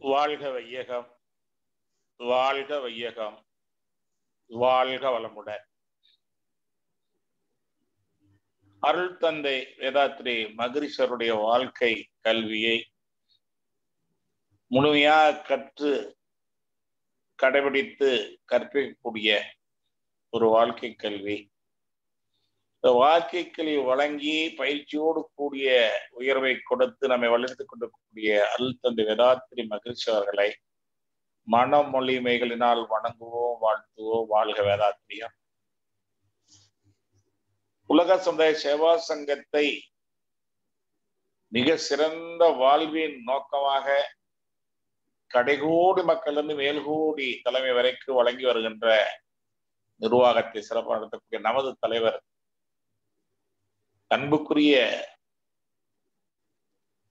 வாழ்க வையகம், வாழ்க வையகம், வாழ்க வளமுடன். அருள் தந்தை வேதாத்ரி மகரிஷருடைய வாழ்க்கை கல்வியை முழுமையாக கற்று கடைபிடித்து கற்பிக்கக்கூடிய ஒரு வாழ்க்கை கல்வி. இந்த வாழ்க்கை கல்வி வழங்கி பயிற்சியோடு கூடிய உயர்வை கொடுத்து நம்மை வளர்த்து கொண்டிருக்கக்கூடிய அருள் தந்தை வேதாத்ரி மகரிஷி அவர்களை மனமொழிமைகளினால் வணங்குவோம், வாழ்த்துவோம். வாழ்க வேதாத்ரியம். உலக சமுதாய சேவா சங்கத்தை மிக சிறந்த வாழ்வின் நோக்கமாக கடைகோடி மக்களிலிருந்து மேல்கோடி தலைமை வரைக்கும் வழங்கி வருகின்ற நிர்வாகத்தை சிறப்பாக நடத்தக்கூடிய நமது தலைவர் அன்புக்குரிய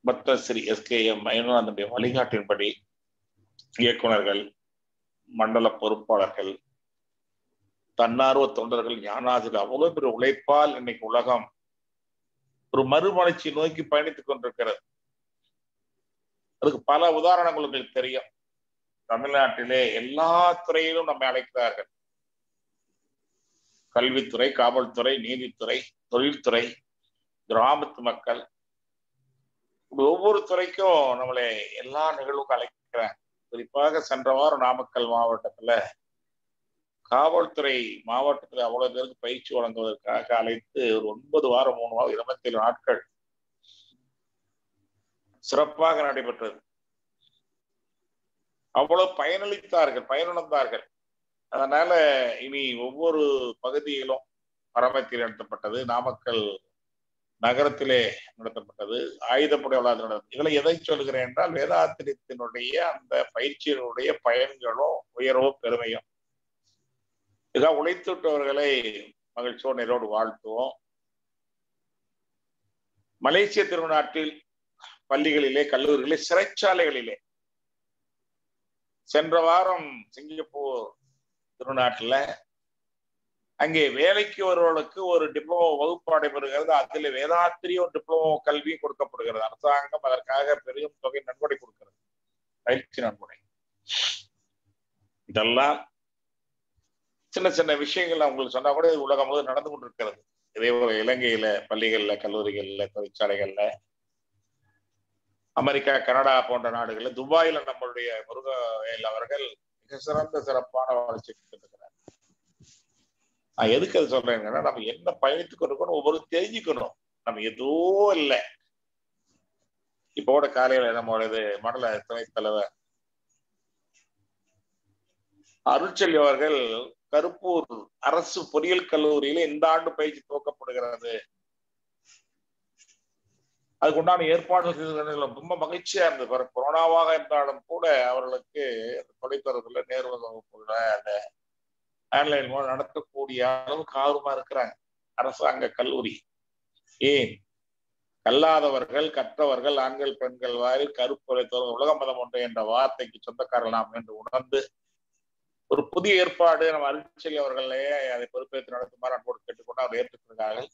பத்மஸ்ரீ எஸ்.கே.எம். மயூரநாதனுடைய வழிகாட்டின்படி இயக்குநர்கள், மண்டல பொறுப்பாளர்கள், தன்னார்வ தொண்டர்கள், ஞானாசிரியர் அவ்வளவு பெரிய உழைப்பால் இன்னைக்கு உலகம் ஒரு மறுமலர்ச்சி நோக்கி பயணித்துக் கொண்டிருக்கிறது. அதுக்கு பல உதாரணங்கள் உங்களுக்கு தெரியும். தமிழ்நாட்டிலே எல்லா துறையிலும் நம்மை அழைக்கிறார்கள். கல்வித்துறை, காவல்துறை, நீதித்துறை, தொழில்துறை, கிராமத்து மக்கள், ஒவ்வொரு துறைக்கும் நம்மளை எல்லா நிகழ்வுக்கும் அழைக்கிறாங்க. குறிப்பாக சென்ற வாரம் நாமக்கல் மாவட்டத்துல காவல்துறை மாவட்டத்தில் அவ்வளவு பேருக்கு பயிற்சி வழங்குவதற்காக அழைத்து ஒரு 9 வாரம் 3 வாரம் 27 நாட்கள் சிறப்பாக நடைபெற்றது. அவ்வளவு பயனுணர்ந்தார்கள். அதனால இனி ஒவ்வொரு பகுதியிலும் பரமத்தில் நடத்தப்பட்டது, நாமக்கல் நகரத்திலே நடத்தப்பட்டது, ஆயுதப்படை வளாகத்தில் நடத்தப்பட்டது. இதில் எதை சொல்கிறேன் என்றால் வேதாத்திரியத்தினுடைய அந்த பயிற்சியினுடைய பயன்களும் உயர்வோ பெருமையும். இதாக உழைத்துட்டவர்களை மகிழ்ச்சியோடு நேரோடு வாழ்த்துவோம். மலேசிய திருநாட்டில் பள்ளிகளிலே, கல்லூரிகளிலே, சிறைச்சாலைகளிலே சென்ற வாரம் சிங்கப்பூர் திருநாட்டில் அங்கே வேலைக்கு வருவர்களுக்கு ஒரு டிப்ளமோ வகுப்பு நடைபெறுகிறது. அதில் வேதாத்திரிய ஒரு டிப்ளமோ கல்வி கொடுக்கப்படுகிறது. அரசாங்கம் அதற்காக பெரும் தொகை நன்கொடை கொடுக்கிறது, பயிற்சி நன்கொடை. இதெல்லாம் சின்ன சின்ன விஷயங்கள் அவங்களுக்கு சொன்னா கூட உலகம் முழுவதும் நடந்து கொண்டிருக்கிறது. இதே போல இலங்கையில பள்ளிகள்ல, கல்லூரிகள்ல, தொழிற்சாலைகள்ல, அமெரிக்கா, கனடா போன்ற நாடுகள்ல, துபாயில நம்மளுடைய முருகவேல் அவர்கள் மிக சிறப்பான வளர்ச்சி இருக்கிறார். நான் எதுக்கு அது சொல்றேன்னா, நம்ம என்ன பயணித்துக் கொண்டிருக்கணும் ஒவ்வொரு தெரிஞ்சுக்கணும். நம்ம எதுவும் இல்லை. இப்போட காலையில நம்மளது மண்டல துணைத் தலைவர் அருள்செல்வி அவர்கள் கருப்பூர் அரசு பொறியியல் கல்லூரியில இந்த ஆண்டு பயிற்சி துவக்கப்படுகிறது, அதுக்குண்டான ஏற்பாடுகள் செய்து ரொம்ப மகிழ்ச்சியா இருந்தது. கொரோனாவாக இருந்தாலும் கூட அவர்களுக்கு தொலைத்தொடர்புல நேர்வு வகுப்புல அந்த ஆன்லைன் மூலம் நடத்தக்கூடிய அளவுக்கு ஆர்வமா இருக்கிறாங்க. அரசாங்க கல்லூரி ஏன் கல்லாதவர்கள், கற்றவர்கள், ஆண்கள் பெண்கள் வாரி கருப்பொறை தோறும் உலக மதம் ஒன்று என்ற வார்த்தைக்கு சொந்தக்காரர் நாம் என்று உணர்ந்து ஒரு புதிய ஏற்பாடு நம்ம அருள்செல்வி அவர்களே அதை பொறுப்பேற்று நடத்துமாறு அன்போடு கேட்டுக்கொண்டு அவர் ஏற்றுக்கிறார்கள்.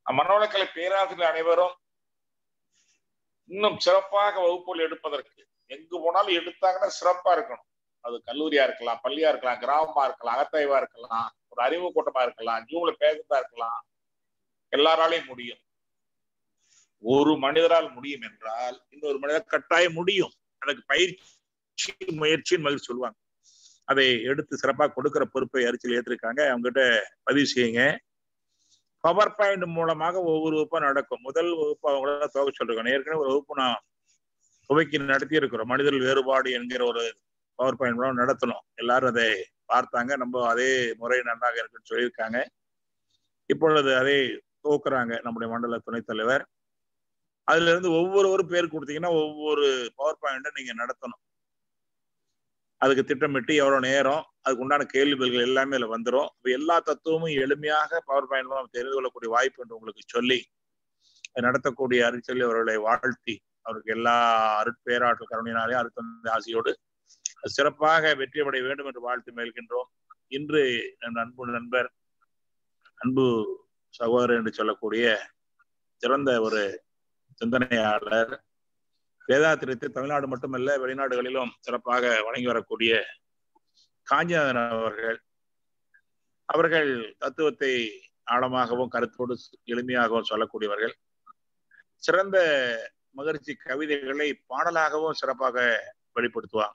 மனவளக்கலை பேராசிரியர் அனைவரும் இன்னும் சிறப்பாக வகுப்புகள் எடுப்பதற்கு எங்கு போனாலும் எடுத்தாங்கன்னா சிறப்பா இருக்கணும். அது கல்லூரியா இருக்கலாம், பள்ளியா இருக்கலாம், கிராமமா இருக்கலாம், அகத்தாய்வா இருக்கலாம், ஒரு அறிவு கூட்டமா இருக்கலாம், ஜூம்ல பேசுறதா இருக்கலாம். எல்லாராலையும் முடியும். ஒரு மனிதரால் முடியும் என்றால் இன்னொரு மனிதர் கட்டாயம் முடியும். அதுக்கு பயிற்சி முயற்சின்னு மகிழ்ச்சி சொல்லுவாங்க. அதை எடுத்து சிறப்பாக கொடுக்கிற பொறுப்பை அரிசியில் ஏற்றிருக்காங்க. அவங்ககிட்ட பதிவு செய்யுங்க. பவர் பாயிண்ட் மூலமாக ஒவ்வொரு வகுப்பும் நடக்கும். முதல் வகுப்பு அவங்கள துவக்க சொல்லிருக்கோம். ஏற்கனவே ஒரு வகுப்பு நான் துவக்கி நடத்தி இருக்கிறோம். மனிதர்கள் வேறுபாடு என்கிற ஒரு பவர் பாயிண்ட் மூலம் நடத்தணும். எல்லாரும் அதை பார்த்தாங்க. நம்ம அதே முறை நன்றாக இருக்குன்னு சொல்லியிருக்காங்க. இப்பொழுது அதை துவக்குறாங்க நம்முடைய மண்டல துணைத் தலைவர். அதுல இருந்து ஒவ்வொருவரும் பேர் கொடுத்தீங்கன்னா ஒவ்வொரு பவர் பாயிண்ட்டை நீங்க நடத்தணும். அதுக்கு திட்டமிட்டு எவ்வளவு நேரம், அதுக்கு உண்டான கேள்விகள் எல்லாமே இதுல வந்துடும். எல்லா தத்துவமும் எளிமையாக பவர் பாயிண்ட் மூலம் தெரிந்து கொள்ளக்கூடிய வாய்ப்பு என்று உங்களுக்கு சொல்லி நடத்தக்கூடிய அருள்செல்வி அவர்களை வாழ்த்தி அவருக்கு எல்லா அருட்பேராற்றல் கருணையினாலே அருட்தந்தை ஆசியோடு சிறப்பாக வெற்றி அடைய வேண்டும் என்று வாழ்த்து மேல்கின்றோம். இன்று என் அன்பு நண்பர், அன்பு சகோதரர் என்று சொல்லக்கூடிய சிறந்த ஒரு சிந்தனையாளர் வேதாத்திரியத்தை தமிழ்நாடு மட்டுமல்ல வெளிநாடுகளிலும் சிறப்பாக வழங்கி வரக்கூடிய காஞ்சிநாதன் அவர்கள் தத்துவத்தை ஆழமாகவும் கருத்தோடு எளிமையாகவும் சொல்லக்கூடியவர்கள். சிறந்த மகிழ்ச்சி கவிதைகளை பாடலாகவும் சிறப்பாக வெளிப்படுத்துவார்.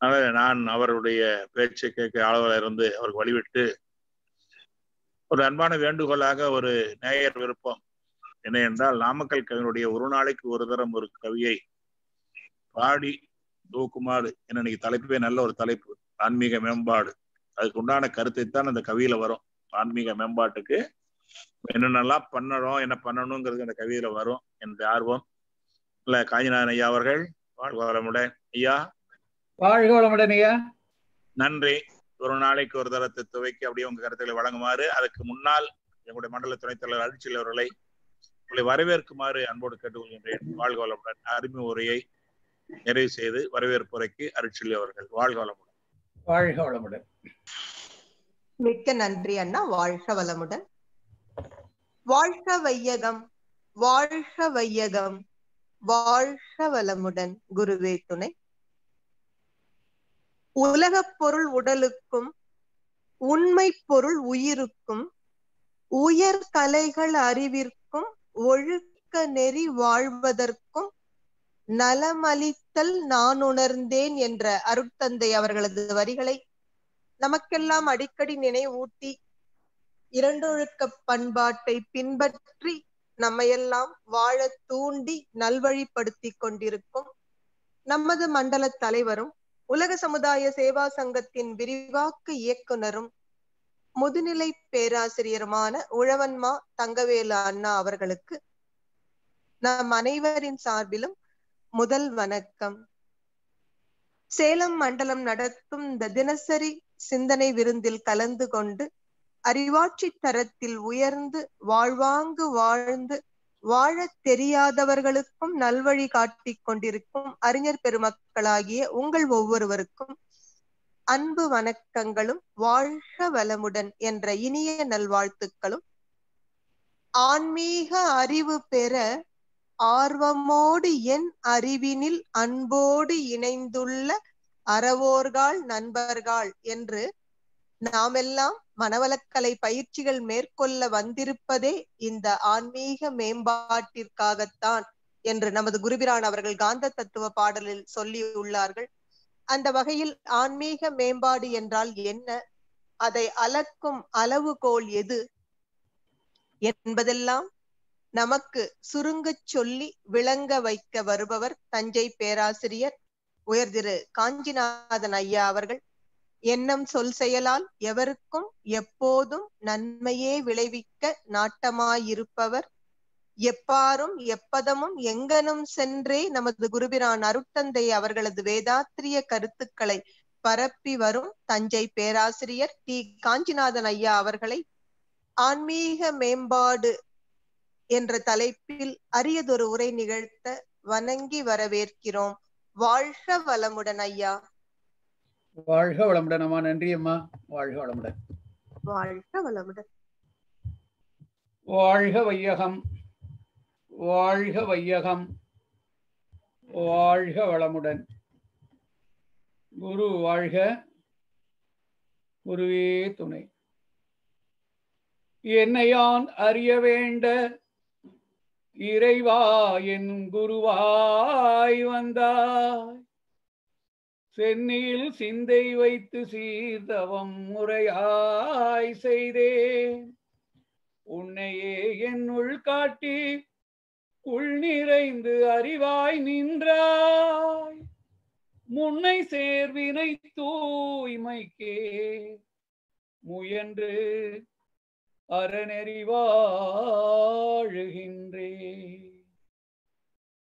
அதனால நான் அவருடைய பேச்சை கேட்க ஆளுநர் இருந்து அவருக்கு வழிவிட்டு ஒரு அன்பான வேண்டுகோளாக ஒரு நேயர் விருப்பம் என்ன என்றால், நாமக்கல் கவிஞருடைய ஒரு நாளைக்கு ஒரு தரம் ஒரு கவியை பாடி தூக்குமாறு என்ன, இன்னைக்கு தலைப்பே நல்ல ஒரு தலைப்பு, ஆன்மீக மேம்பாடு. அதுக்கு உண்டான கருத்தை தான் அந்த கவியில வரும். ஆன்மீக மேம்பாட்டுக்கு என்னென்னலாம் பண்ணணும், என்ன பண்ணணுங்கிறது அந்த கவிதையில வரும். என்ற ஆர்வம் இல்ல. காஞ்சிநாதன் ஐயா அவர்கள் வாழ்க வளமுடன். ஐயா வாழ்க வளமுடன் ஐயா. நன்றி. ஒரு நாளைக்கு ஒரு தரத்தை துவைக்கி அப்படியே உங்க கருத்துக்களை வழங்குமாறு, அதுக்கு முன்னால் எங்களுடைய மண்டல துணைத் தலைவர் அருட்சில் அவர்களை உங்களை வரவேற்குமாறு அன்போடு கேட்டுக்கொள்கின்றேன். வாழ்க வளமுடன். அறிமுக உரையை நிறைவு செய்து வரவேற்புரைக்கு அருட்சில் அவர்கள். வாழ்க வளமுடன். வாழ்க வளமுடன். மிக்க நன்றி அண்ணா. வாழ்க வளமுடன். வாழ்க வையகம், வாழ்க வையகம், வாழ்க வளமுடன். குருவே துணை. உலகப் பொருள் உடலுக்கும், உண்மை பொருள் உயிருக்கும், உயர் கலைகள் அறிவிற்கும், ஒழுக்க நெறி வாழ்வதற்கும் நலமளித்தல் நான் உணர்ந்தேன் என்ற அருட்தந்தை அவர்களது வரிகளை நமக்கெல்லாம் அடிக்கடி நினைவூட்டி இரண்டொழுக்க பண்பாட்டை பின்பற்றி நம்மையெல்லாம் வாழ தூண்டி நல்வழிப்படுத்தி கொண்டிருக்கும் நமது மண்டல தலைவரும் உலக சமுதாய சேவா சங்கத்தின் விரிவாக்க இயக்குனரும் முதுநிலை பேராசிரியருமான உழவன்மா தங்கவேலு அண்ணா அவர்களுக்கு நம் அனைவரின் சார்பிலும் முதல் வணக்கம். சேலம் மண்டலம் நடத்தும் இந்த தினசரி சிந்தனை விருந்தில் கலந்து கொண்டு அறிவாட்சி தரத்தில் உயர்ந்து வாழ்வாங்கு வாழ்ந்து வாழ தெரியாதவர்களுக்கும் நல்வழி காட்டி கொண்டிருக்கும் அறிஞர் பெருமக்களாகிய உங்கள் ஒவ்வொருவருக்கும் அன்பு வணக்கங்களும் வாழ்க வளமுடன் என்ற இனிய நல்வாழ்த்துக்களும், ஆன்மீக அறிவு பெற ஆர்வமோடு என் அறிவினில் அன்போடு இணைந்துள்ள அறவோர்கள் நண்பர்கள் என்று நாமெல்லாம் மனவளக்கலை பயிற்சிகள் மேற்கொள்ள வந்திருப்பதே இந்த ஆன்மீக மேம்பாட்டிற்காகத்தான் என்று நமது குருபிரான் அவர்கள் காந்த தத்துவ பாடலில் சொல்லி உள்ளார்கள். அந்த வகையில் ஆன்மீக மேம்பாடு என்றால் என்ன, அதை அளக்கும் அளவுகோல் எது என்பதெல்லாம் நமக்கு சுருங்கச் சொல்லி விளங்க வைக்க வருபவர் தஞ்சை பேராசிரியர் உயர் திரு காஞ்சிநாதன் ஐயா அவர்கள். எண்ணம் சொல் செயலால் எவருக்கும் எப்போதும் நன்மையே விளைவிக்க நாட்டமாயிருப்பவர். எப்பாரும் எப்பதமும் எங்கனும் சென்றே நமது குருபிரான் அருட்தந்தை அவர்களது வேதாத்திரிய கருத்துக்களை பரப்பி வரும் தஞ்சை பேராசிரியர் டி காஞ்சிநாதன் ஐயா அவர்களை ஆன்மீக மேம்பாடு என்ற தலைப்பில் அரியதொரு உரை நிகழ்த்த வணங்கி வரவேற்கிறோம். வாழ்க வளமுடன் ஐயா. வாழ்க வளமுடன் அம்மா. நன்றி அம்மா. வாழ்க வளமுடன். வாழ்க வளமுடன். வாழ்க வையகம், வாழ்க வையகம், வாழ்க வளமுடன். குரு வாழ்க, குருவே துணை. என்னையான் அறிய வேண்ட இறைவா என் குருவாய் வந்தாய். சென்னியில் சிந்தை வைத்து சீர்தவம் முறையாய் செய்தேன். உன்னையே என்னுள் காட்டி உள் நிறைந்து அறிவாய் நின்றாய். முன்னை சேர்வினை தூய்மைக்கே முயன்று அறநெறி வாழுகின்றேன்.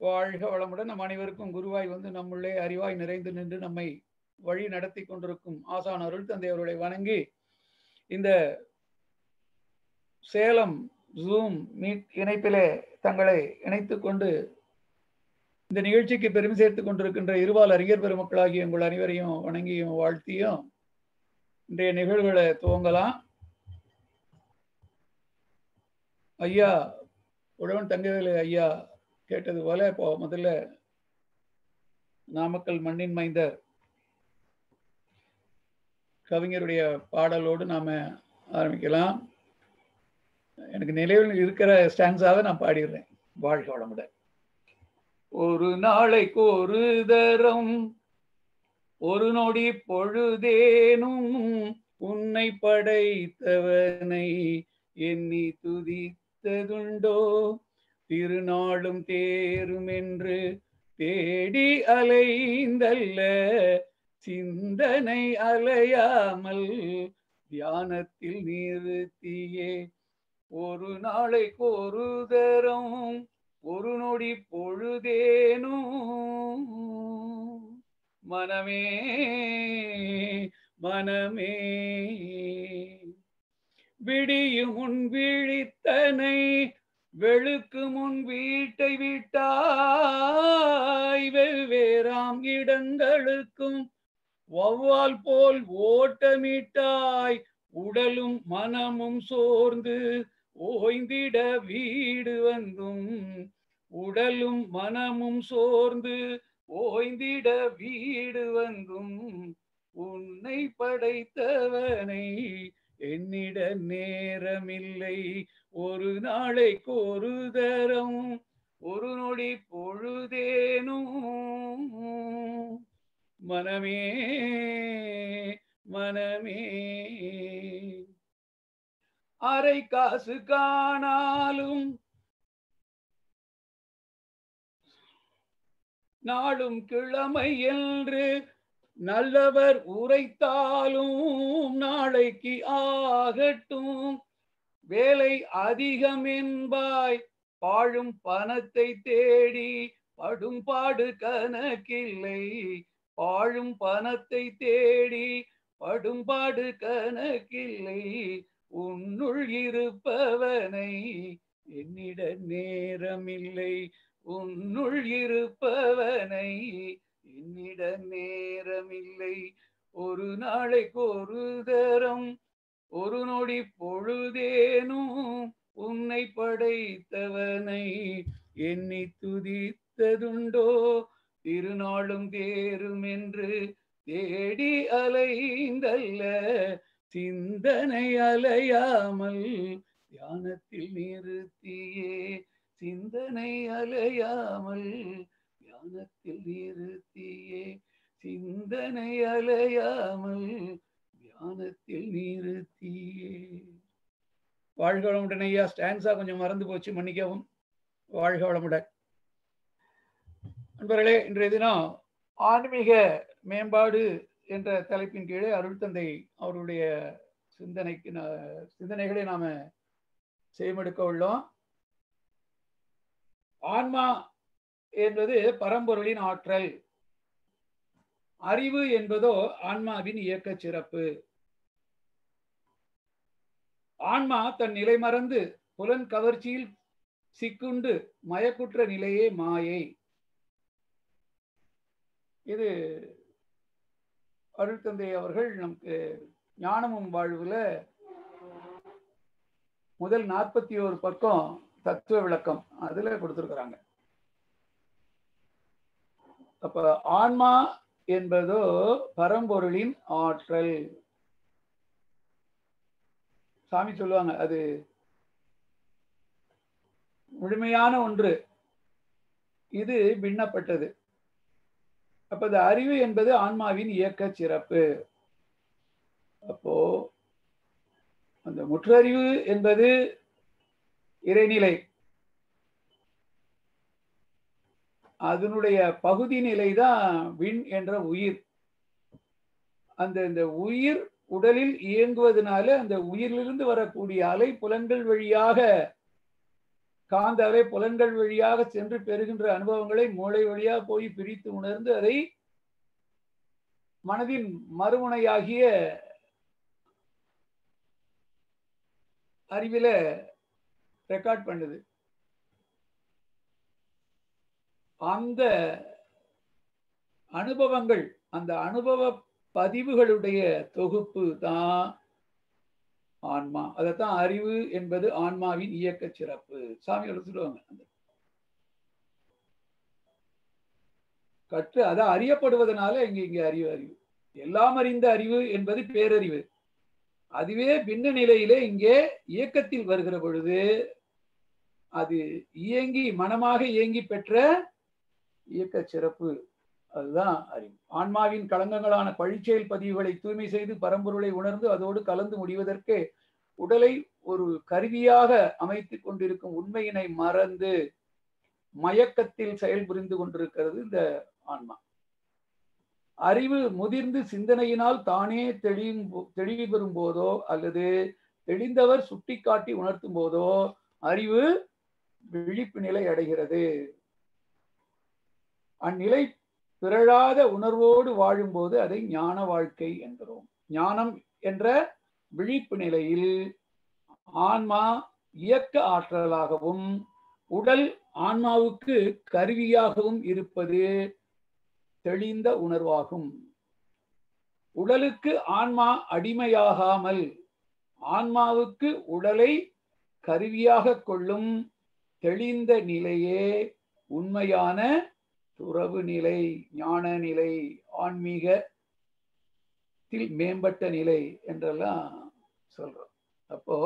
வாழ்க வளமுடன். நம் அனைவருக்கும் குருவாய் வந்து நம்முள்ளே அறிவாய் நிறைந்து நின்று நம்மை வழி நடத்தி கொண்டிருக்கும் ஆசான் அருள் தந்தை அவர்களை வணங்கி, இந்த சேலம் ஜூம் மீட் இணைப்பிலே தங்களை இணைத்துக் கொண்டு இந்த நிகழ்ச்சிக்கு பெருமை சேர்த்துக் கொண்டிருக்கின்ற இருபால் அறிஞர் பெருமக்களாகிய உங்கள் அனைவரையும் வணங்கியும் வாழ்த்தியும் இன்றைய நிகழ்வுகளை துவங்கலாம். ஐயா உழவன் தங்கவேலு ஐயா கேட்டது போல இப்போ முதல்ல நாமக்கல் மண்ணின் மைந்தர் கவிஞருடைய பாடலோடு நாம ஆரம்பிக்கலாம். எனக்கு நினைவில் இருக்கிற ஸ்டான்ஸாவை நான் பாடிடுறேன். வாழ்க வளமுடன். ஒரு நாளைக்கு ஒரு தரம் ஒரு நொடி பொழுதேனும் உன்னை படைத்தவனை எண்ணி துதித்ததுண்டோ? திருநாளும் தேரும் என்று தேடி அலைந்தல்ல, சிந்தனை அலையாமல் தியானத்தில் நிறுத்தியே ஒரு நாளைக்கு ஒரு தரம் ஒரு நொடி பொழுதேனும் மனமே மனமே விடியும் முன் விழித்தனை வெளுக்கு முன் வீட்டை விட்டாய், வெவ்வேறாம் இடங்களுக்கும் வௌவால் போல் ஓட்டமிட்டாய். உடலும் மனமும் சோர்ந்து ஓய்ந்திட வீடு வந்தும், உடலும் மனமும் சோர்ந்து ஓய்ந்திட வீடு வந்தும் உன்னை படைத்தவனை என்னிட நேரமில்லை. ஒரு நாளைக்கு ஒரு தரம் ஒரு நொடி பொழுதேனும் மனமே மனமே அரை காசு காணாலும் நாளும் கிழமை என்று நல்லவர் உரைத்தாலும் நாளைக்கு ஆகட்டும். வேலை அதிகம் என்பாய் பாழும் பணத்தை தேடி படும் பாடு கணக்கில்லை. பாழும் பணத்தை தேடி படும் பாடு கணக்கில்லை. உன்னுள் இருப்பவனை என்னிட நேரமில்லை. உன்னுள் இருப்பவனை என்னிட நேரமில்லை. ஒரு நாளைக்கு ஒரு தரம் ஒரு நொடி பொழுதேனும் உன்னை படைத்தவனை எண்ணி துதித்ததுண்டோ? திருநாளும் தேரும் என்று தேடி அலைந்தல்ல, சிந்தனை அலையாமல் தியானத்தில் நிறுத்தியே. சிந்தனை அலையாமல் தியானத்தில் நிறுத்தியே. சிந்தனை அலையாமல் தியானத்தில் நிறுத்தியே. வாழ்க வளமுடன் ஐயா. ஸ்டான்ஸா கொஞ்சம் மறந்து போச்சு, மன்னிக்கவும். வாழ்க வளமுடன். நண்பர்களே, இன்றைய தினம் ஆன்மீக மேம்பாடு என்ற தலைப்பின் கீழே அருள் தந்தை அவருடைய சிந்தனைகளை நாம செய்மெடுக்க உள்ளோம். ஆன்மா என்பது பரம்பொருளின் ஆற்றல். அறிவு என்பதோ ஆன்மாவின் இயக்க சிறப்பு. ஆன்மா தன் நிலை மறந்து புலன் கவர்ச்சியில் சிக்குண்டு மயக்குற்ற நிலையே மாயை. இது அருள் தந்தை அவர்கள் நமக்கு ஞானமும் வாழ்வுல முதல் 41 பக்கம் தத்துவ விளக்கம் அதுல கொடுத்திருக்கிறாங்க. அப்ப ஆன்மா என்பதோ பரம்பொருளின் ஆற்றல். சாமி சொல்லுவாங்க, அது முழுமையான ஒன்று, இது பின்னப்பட்டது. அப்ப அது அறிவு என்பது ஆன்மாவின் இயக்க சிறப்பு. அப்போ அந்த முற்றறிவு என்பது இறைநிலை, அதனுடைய பகுதி நிலைதான் விண் என்ற உயிர். அந்த உயிர் உடலில் இயங்குவதனால அந்த உயிரிலிருந்து வரக்கூடிய அலை புலன்கள் வழியாக, காந்த அலை புலன்கள் வழியாக சென்று பெறுகின்ற அனுபவங்களை மூளை வழியாக போய் பிரித்து உணர்ந்து அதை மனதின் மறுமுனையாகிய அறிவில ரெக்கார்ட் பண்ணுது. அந்த அனுபவங்கள், அந்த அனுபவ பதிவுகளுடைய தொகுப்பு தான் ஆன்மா. அதைத்தான் அறிவு என்பது ஆன்மாவின் இயக்க சிறப்பு. சாமி சொல்லுவாங்க. கற்று அதை அறியப்படுவதனால இங்க அறிவு அறிவு எல்லாம் அறிந்த அறிவு என்பது பேரறிவு. அதுவே பின்ன நிலையிலே இங்கே இயக்கத்தில் வருகிற பொழுது அது இயங்கி மனமாக இயங்கி பெற்ற இயக்க சிறப்பு, அதுதான் அறிவு. ஆன்மாவின் களங்கங்களான பழிச்செயல் பதிவுகளை தூய்மை செய்து பரம்பொருளை உணர்ந்து அதோடு கலந்து முடிவதற்கு உடலை ஒரு கருவியாக அமைத்துக் கொண்டிருக்கும் உண்மையினை மறந்து மயக்கத்தில் செயல்புரிந்து கொண்டிருக்கிறது இந்த ஆன்மா. அறிவு முதிர்ந்து சிந்தனையினால் தானே தெளிவு பெறும் போதோ அல்லது தெளிந்தவர் சுட்டிக்காட்டி உணர்த்தும் போதோ அறிவு விழிப்பு நிலை அடைகிறது. அந்நிலை பிறழாத உணர்வோடு வாழும்போது அதை ஞான வாழ்க்கை என்கிறோம். ஞானம் என்ற விழிப்பு நிலையில் ஆன்மா இயக்க ஆற்றலாகவும் உடல் ஆன்மாவுக்கு கருவியாகவும் இருப்பது தெளிந்த உணர்வாகும். உடலுக்கு ஆன்மா அடிமையாகாமல் ஆன்மாவுக்கு உடலை கருவியாக கொள்ளும் தெளிந்த நிலையே உண்மையான துறவு நிலை, ஞான நிலை, ஆன்மீகத்தில் மேம்பட்ட நிலை என்றெல்லாம் சொல்றோம். அப்போ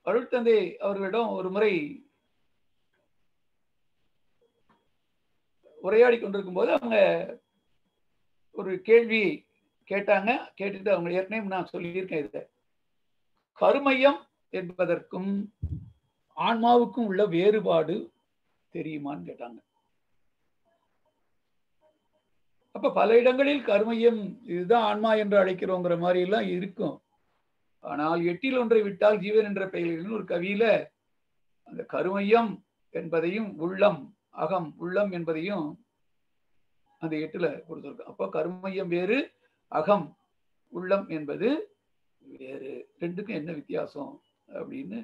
அருட்தந்தை அவர்களிடம் ஒரு முறை உரையாடி கொண்டிருக்கும் போது அவங்க ஒரு கேள்வி கேட்டாங்க. கேட்டுட்டு அவங்க ஏற்கனவே நான் சொல்லியிருக்கேன், இதை கருமையம் என்பதற்கும் ஆன்மாவுக்கும் உள்ள வேறுபாடு தெரியுமான்னு கேட்டாங்க. அப்ப பல இடங்களில் கருமையம் இதுதான் ஆன்மா என்று அழைக்கிறோங்கிற மாதிரி எல்லாம் இருக்கும். ஆனால் எட்டில் ஒன்றை விட்டால் ஜீவன் என்ற பெயரில் ஒரு கவியில அந்த கருமையம் என்பதையும் உள்ளம் அகம் உள்ளம் என்பதையும் அந்த எட்டுல கொடுத்துருக்கு. அப்போ கருமையம் வேறு, அகம் உள்ளம் என்பது வேறு, ரெண்டுக்கும் என்ன வித்தியாசம் அப்படின்னு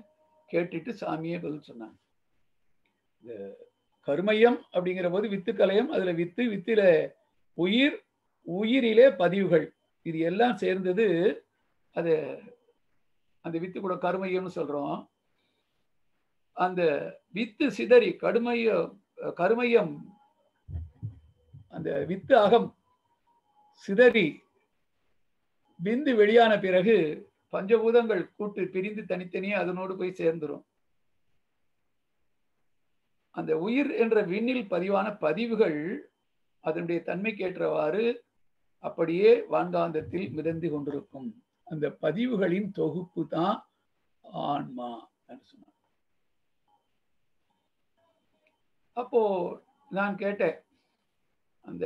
கேட்டுட்டு சாமியே பதில் சொன்னாங்க. இந்த கருமையம் அப்படிங்கிற போது வித்து கலையம், அதுல வித்து, வித்தில உயிர், உயிரிலே பதிவுகள், இது எல்லாம் சேர்ந்தது அது அந்த வித்து கூட கருமையம்னு சொல்றோம். அந்த வித்து சிதறி கருமையம் அந்த வித்து அகம் சிதறி விந்து வெளியான பிறகு பஞ்சபூதங்கள் கூட்டு பிரிந்து தனித்தனியே அதனோடு போய் சேர்ந்துரும். அந்த உயிர் என்ற விண்ணில் பதிவான பதிவுகள் அதனுடைய தன்மைக்கேற்றவாறு அப்படியே வான்காந்தத்தில் மிதந்து கொண்டிருக்கும். அந்த பதிவுகளின் தொகுப்பு தான் ஆன்மா என்று சொன்னார். அப்போ நான் கேட்டேன், அந்த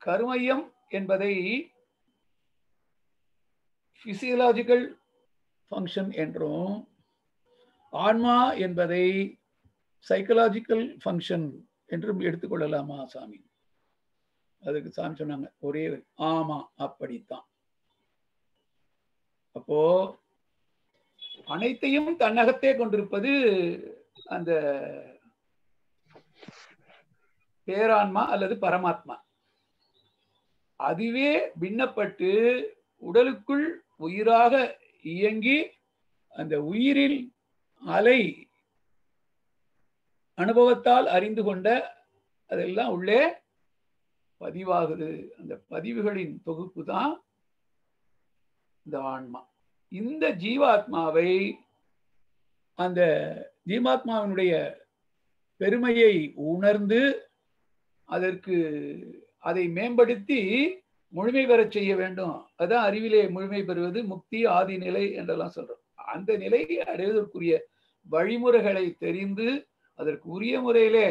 கருமையம் என்பதை பிசியலாஜிக்கல் ஃபங்க்ஷன் என்றும் ஆன்மா என்பதை சைக்கலாஜிக்கல் ஃபங்க்ஷன் என்றும் எடுத்துக்கொள்ளலாமா சாமி? அதுக்கு சாமி சொன்னாங்க ஒரே ஆமா அப்படித்தான். அப்போ அனைத்தையும் தன்னகத்தே கொண்டிருப்பது அந்த பேரான்மா அல்லது பரமாத்மா. அதுவே பின்னப்பட்டு உடலுக்குள் உயிராக இயங்கி அந்த உயிரில் அலை அனுபவத்தால் அறிந்து கொண்ட அதெல்லாம் உள்ளே பதிவாகுது. அந்த பதிவுகளின் தொகுப்பு தான் இந்த ஆன்மா. இந்த ஜீவாத்மாவை அந்த ஜீவாத்மாவினுடைய பெருமையை உணர்ந்து அதற்கு அதை மேம்படுத்தி முழுமை பெற செய்ய வேண்டும். அதான் அறிவிலே முழுமை பெறுவது, முக்தி ஆதி நிலை என்றெல்லாம் சொல்றோம். அந்த நிலையை அடைவதற்குரிய வழிமுறைகளை தெரிந்து அதற்கு உரிய முறையிலே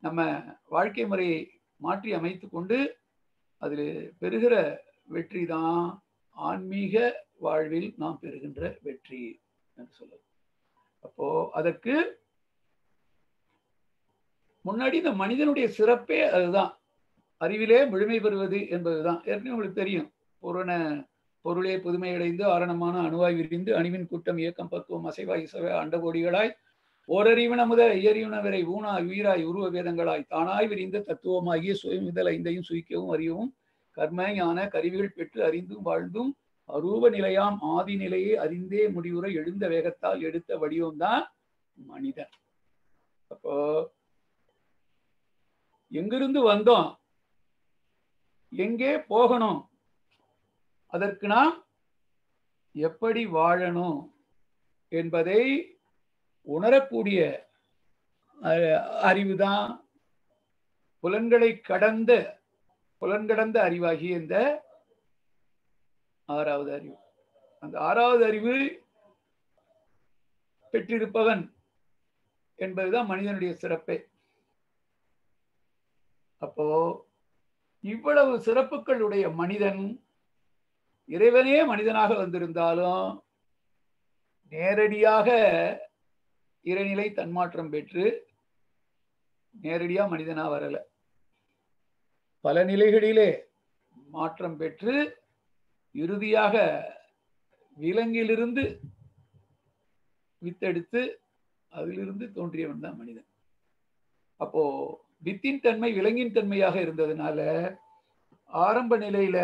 நம்ம வாழ்க்கை முறையை மாற்றி அமைத்து கொண்டு அதில் பெறுகிற வெற்றி தான் ஆன்மீக வாழ்வில் நாம் பெறுகின்ற வெற்றி என்று சொல்லுவோம். அப்போ அதற்கு முன்னாடி இந்த மனிதனுடைய சிறப்பே அதுதான், அறிவிலே முழுமை பெறுவது என்பதுதான். ஏற்கனவே உங்களுக்கு தெரியும், பொருளே புதுமையடைந்து ஆரணமான அணுவாய் விரிந்து அணுவின் கூட்டம் இயக்கம் பக்குவம் அசைவாய் இசைவை அண்டகோடிகளாய் ஓரறிவின முதல் ஐயறிவின வரை ஊனாய் உயிராய் உருவ வேதங்களாய் தானாய் விரிந்த தத்துவமாகிய சுயமிதல் ஐந்தையும் சுயிக்கவும் அறியவும் கர்ம ஞான கருவிகள் பெற்று அறிந்தும் வாழ்ந்தும் அரூப நிலையாம் ஆதி நிலையை அறிந்தே முடிவுற எழுந்த வேகத்தால் எடுத்த வடிவம்தான் மனிதன். அப்போ எங்கிருந்து வந்தோம், எங்கே போகணும், அதற்கு நாம் எப்படி வாழணும் என்பதை உணரக்கூடிய அறிவுதான் புலன்கடந்த அறிவாகிய இந்த ஆறாவது அறிவு. அந்த ஆறாவது அறிவு பெற்றிருப்பவன் என்பதுதான் மனிதனுடைய சிறப்பே. அப்போ இவ்வளவு சிறப்புகளுடைய மனிதன் இறைவனே மனிதனாக வந்திருந்தாலும் நேரடியாக இறைநிலை தன்மாற்றம் பெற்று நேரடியா மனிதனா வரல. பல நிலைகளிலே மாற்றம் பெற்று இறுதியாக விலங்கிலிருந்து வித்தெடுத்து அதிலிருந்து தோன்றியவன் தான் மனிதன். அப்போ வித்தின் தன்மை விலங்கின் தன்மையாக இருந்ததுனால ஆரம்ப நிலையில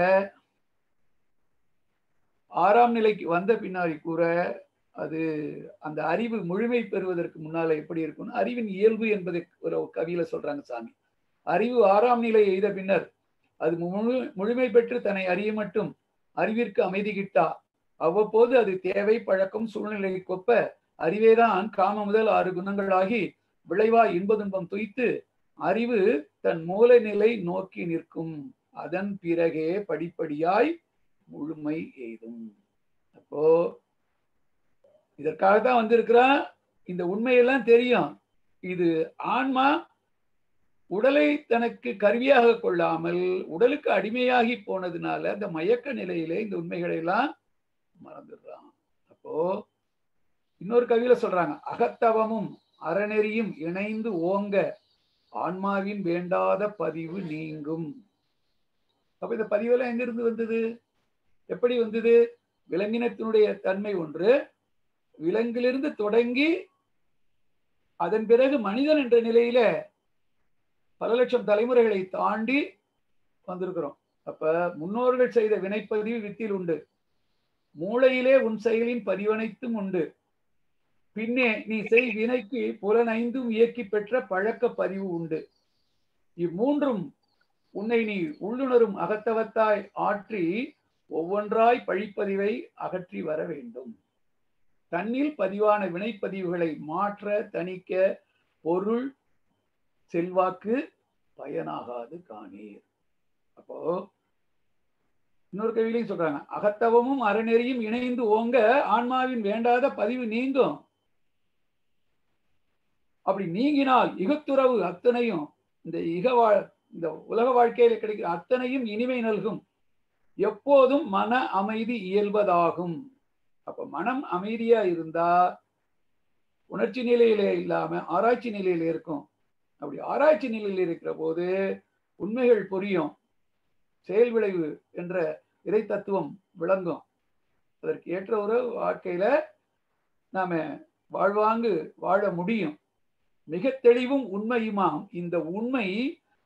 ஆறாம் நிலைக்கு வந்த பின்னாடி கூட அது அந்த அறிவு முழுமை பெறுவதற்கு முன்னால எப்படி இருக்கும்னு அறிவின் இயல்பு என்பதை ஒரு கவியில சொல்றாங்க சாமி. அறிவு ஆறாம் நிலை எய்த பின்னர் அது முழுமை பெற்று தன்னை அறிய மட்டும் அறிவிற்கு அமைதி கிட்டா. அவ்வப்போது அது தேவை பழக்கம் சூழ்நிலை கொப்ப அறிவேதான் காம முதல் 6 குணங்களாகி விளைவா இன்ப துன்பம் துய்த்து அறிவு தன் மூல நிலை நோக்கி நிற்கும். அதன் பிறகே படிப்படியாய் முழுமை எய்தும். அப்போ இதற்காகத்தான் வந்திருக்கிறான். இந்த உண்மையெல்லாம் தெரியும். இது ஆன்மா உடலை தனக்கு கருவியாக கொள்ளாமல் உடலுக்கு அடிமையாகி போனதுனால அந்த மயக்க நிலையிலே இந்த உண்மைகளை எல்லாம் மறந்துடுறான். அப்போ இன்னொரு கவியில சொல்றாங்க, அகத்தவமும் அறநெறியும் இணைந்து ஓங்க ஆன்மாவின் வேண்டாத பதிவு நீங்கும். அப்ப இந்த பதிவெல்லாம் எங்கிருந்து வந்தது, எப்படி வந்தது? விலங்கினத்தினுடைய தன்மை ஒன்று, விலங்கிலிருந்து தொடங்கி அதன் பிறகு மனிதன் என்ற நிலையில பல லட்சம் தலைமுறைகளை தாண்டி வந்திருக்கிறோம். அப்ப முன்னோர்கள் செய்த வினைப்பதிவு வித்தில் உண்டு, மூளையிலே உன் செயலின் பதிவனைத்தும் உண்டு, பின்னே நீ செய் வினைக்கு புலனைந்தும் இயக்கி பெற்ற பழக்க பதிவு உண்டு. இம்மூன்றும் உன்னை நீ உள்ளுணரும் அகத்தவத்தாய் ஆற்றி ஒவ்வொன்றாய் பழிப்பதிவை அகற்றி வர வேண்டும். தன்னில் பதிவான வினைப்பதிவுகளை மாற்ற தணிக்க பொருள் செல்வாக்கு பயனாகாது காணீர். அப்போ இன்னொரு கவியிலையும் சொல்றாங்க, அகத்தவமும் அறநெறியும் இணைந்து ஓங்க ஆன்மாவின் வேண்டாத பதிவு நீங்கும். அப்படி நீங்கினால் இகத்துறவு அத்தனையும் இந்த உலக வாழ்க்கையில கிடைக்கிற அத்தனையும் இனிமை நல்கும், எப்போதும் மன அமைதி இயல்பதாகும். அப்ப மனம் அமைதியா இருந்தா உணர்ச்சி நிலையில இல்லாம ஆராய்ச்சி நிலையில இருக்கும். அப்படி ஆராய்ச்சி நிலையில் இருக்கிற போது உண்மைகள் புரியும், செயல் விளைவு என்ற இறை தத்துவம் விளங்கும். அதற்கு ஏற்ற ஒரு வாழ்க்கையில நாம வாழ்வாங்கு வாழ முடியும். மிக தெளிவும் உண்மையுமாம் இந்த உண்மை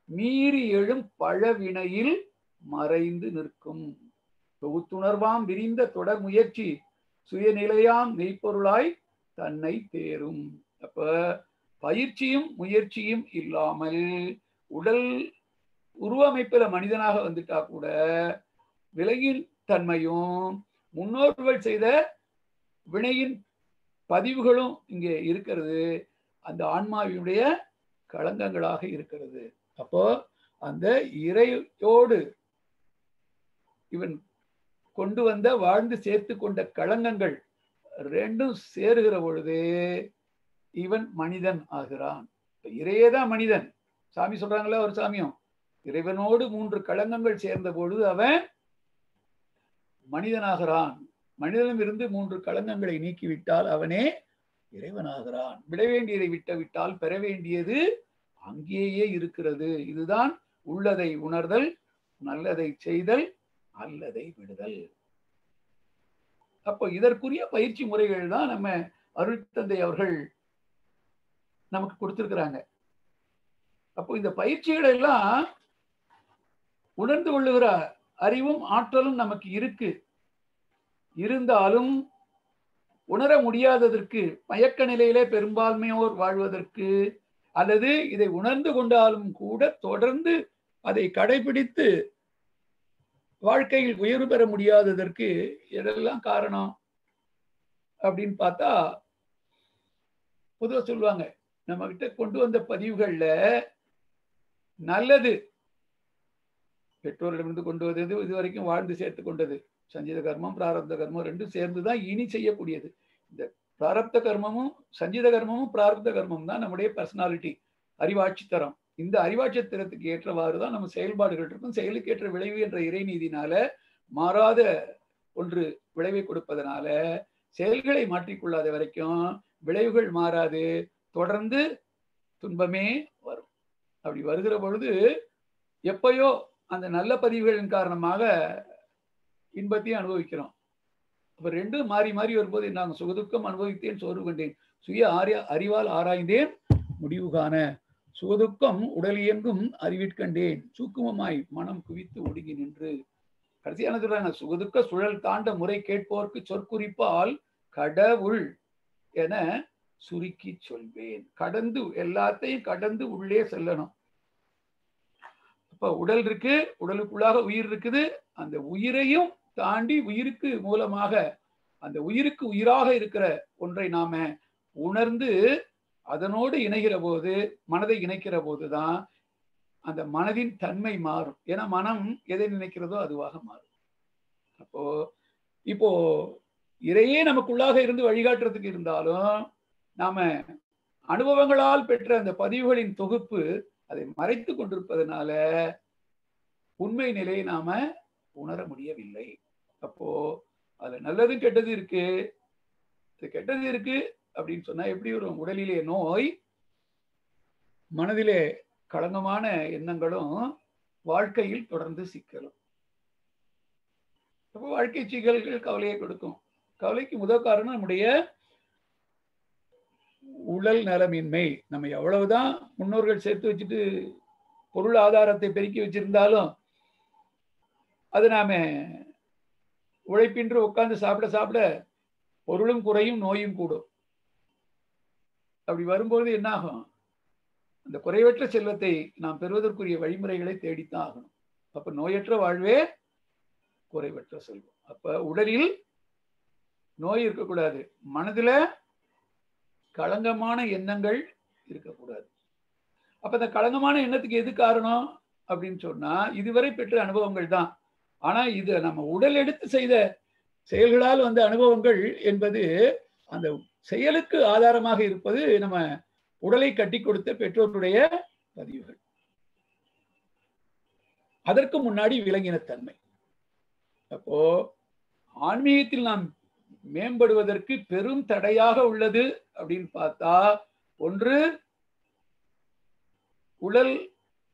மீறி எழும் பழவினையில் மறைந்து நிற்கும். தொகுத்துணர்வாம் விரிந்த தொடர் முயற்சி சுயநிலையாம் மெய்ப்பொருளாய் தன்னை தேரும். அப்ப பயிற்சியும் முயற்சியும் இல்லாமல் உடல் உருவமைப்பில மனிதனாக வந்துட்டா கூட விலங்கின் தன்மையும் முன்னோர்கள் செய்த வினையின் பதிவுகளும் இங்கே இருக்கிறது, அந்த ஆன்மாவினுடைய களங்கங்களாக இருக்கிறது. அப்போ அந்த இறையோடு இவன் கொண்டு வந்த வாழ்ந்து சேர்த்து கொண்ட களங்கங்கள் ரெண்டும் சேருகிற பொழுது இவன் மனிதன் ஆகிறான். இறையேதான் மனிதன். சாமி சொல்றாங்களா ஒரு சாமியும், இறைவனோடு 3 களங்கங்கள் சேர்ந்த பொழுது அவன் மனிதனாகிறான். மனிதனும் இருந்து 3 களங்கங்களை நீக்கிவிட்டால் அவனே இறைவனாகிறான். விட வேண்டியதை விட்டால் பெற வேண்டியது அங்கேயே இருக்கிறது. இதுதான் உள்ளதை உணர்தல், நல்லதை செய்தல், அல்லதை விடுதல். அப்போ இதற்குரிய பயிற்சி முறைகள் தான் நம்ம அருட்தந்தை அவர்கள் நமக்கு கொடுத்திருக்கிறாங்க. அப்போ இந்த பயிற்சிகள் எல்லாம் உணர்ந்து கொள்ளுகிற அறிவும் ஆற்றலும் நமக்கு இருக்கு. இருந்தாலும் உணர முடியாததற்கு மயக்க நிலையிலே பெரும்பான்மையோர் வாழ்வதற்கு அல்லது இதை உணர்ந்து கொண்டாலும் கூட தொடர்ந்து அதை கடைபிடித்து வாழ்க்கையில் உயர்வு பெற முடியாததற்கு எதெல்லாம் காரணம் அப்படின்னு பார்த்தா, பொதுவாக சொல்லுவாங்க, நம்ம கிட்ட கொண்டு வந்த பதிவுகள்ல நல்லது பெற்றோரிடமிருந்து கொண்டு வந்தது, இதுவரைக்கும் வாழ்ந்து சேர்த்து கொண்டது, சஞ்சித கர்மம் பிராரப்த கர்மம் ரெண்டும் சேர்ந்துதான் இனி செய்யக்கூடியது. இந்த பிராரப்த கர்மமும் சஞ்சித கர்மமும் பிராரப்த கர்மம் தான் நம்முடைய பர்சனாலிட்டி, அறிவாட்சி தரம். இந்த அறிவாட்சி தரத்துக்கு ஏற்றவாறு தான் நம்ம செயல்பாடுகள் இருக்கும். செயலுக்கு ஏற்ற விளைவு என்ற இறைநீதினால மாறாத ஒன்று விளைவை கொடுப்பதனால செயல்களை மாற்றிக்கொள்ளாத வரைக்கும் விளைவுகள் மாறாது, தொடர்ந்து துன்பமே வரும். அப்படி வருகிற பொழுது எப்பயோ அந்த நல்ல பதிவுகளின் காரணமாக இன்பத்தையும் அனுபவிக்கிறோம். அப்ப ரெண்டும் மாறி மாறி வரும்போது நான் சுகதுக்கம் அனுபவித்தேன், சோர்வு கண்டேன், சுய அறிவால் ஆராய்ந்தேன் முடிவு காண, சுகதுக்கம் உடல் இயங்கும் அறிவிற்கண்டேன், சூக்குமமாய் மனம் குவித்து ஒடுங்கி நின்று. கடைசியான சொல்றாங்க, சுகதுக்க சுழல் தாண்ட முறை கேட்போர்க்கு சொற்குறிப்பால் கடவுள் என சுருக்கி சொல்வேன். கடந்து எல்லாத்தையும் கடந்து உள்ளே செல்லணும். அப்ப உடல் இருக்கு, உடலுக்குள்ளாக உயிர் இருக்குது, அந்த உயிரையும் தாண்டி உயிருக்கு மூலமாக அந்த உயிருக்கு உயிராக இருக்கிற ஒன்றை நாம உணர்ந்து அதனோடு இணைகிற போது, மனதை இணைக்கிற போதுதான் அந்த மனதின் தன்மை மாறும். ஏன்னா மனம் எதை நினைக்கிறதோ அதுவாக மாறும். அப்போ இப்போ இறையே நமக்குள்ளாக இருந்து வழிகாட்டுறதுக்கு இருந்தாலும் நாம அனுபவங்களால் பெற்ற அந்த பதிவுகளின் தொகுப்பு அதை மறைத்து கொண்டிருப்பதனால உண்மை நிலையை நாம உணர முடியவில்லை. அப்போ அதுல நல்லது கெட்டது இருக்கு. கெட்டது இருக்கு அப்படின்னு சொன்னா எப்படி வரும்? உடலிலே நோய், மனதிலே களங்கமான எண்ணங்களும், வாழ்க்கையில் தொடர்ந்து சிக்கலும். அப்போ வாழ்க்கை சிக்கல்கள் கவலையை கொடுக்கும். கவலைக்கு முதல் காரணம் நம்முடைய உடல் நலமின்மை. நம்ம எவ்வளவுதான் முன்னோர்கள் சேர்த்து வச்சுட்டு பொருள் ஆதாரத்தை பெருக்கி வச்சிருந்தாலும் அது நாம உழைப்பின்றி உட்கார்ந்து சாப்பிட சாப்பிட பொருளும் குறையும், நோயும் கூடும். அப்படி வரும்போது என்ன ஆகும்? அந்த குறைவற்ற செல்வத்தை நாம் பெறுவதற்குரிய வழிமுறைகளை தேடித்தான் ஆகணும். அப்ப நோயற்ற வாழ்வே குறைவற்ற செல்வம். அப்ப உடலில் நோய் இருக்கக்கூடாது, மனதுல களங்கமான எண்ணங்கள் இருக்கக்கூடாது. அப்ப அந்த களங்கமான எண்ணத்துக்கு எது காரணம் அப்படின்னு சொன்னா இதுவரை பெற்ற அனுபவங்கள் தான். ஆனா இது நம்ம உடல் எடுத்து செய்த செயல்களால் வந்த அனுபவங்கள் என்பது அந்த செயலுக்கு ஆதாரமாக இருப்பது நம்ம உடலை கட்டி கொடுத்த பெற்றோருடைய பதிவுகள். அதற்கு முன்னாடி விலங்கினத்தன்மை. அப்போ ஆன்மீகத்தில் நாம் மேம்படுவதற்கு பெரும் தடையாக உள்ளது அப்படின்னு பார்த்தா, ஒன்று உடல்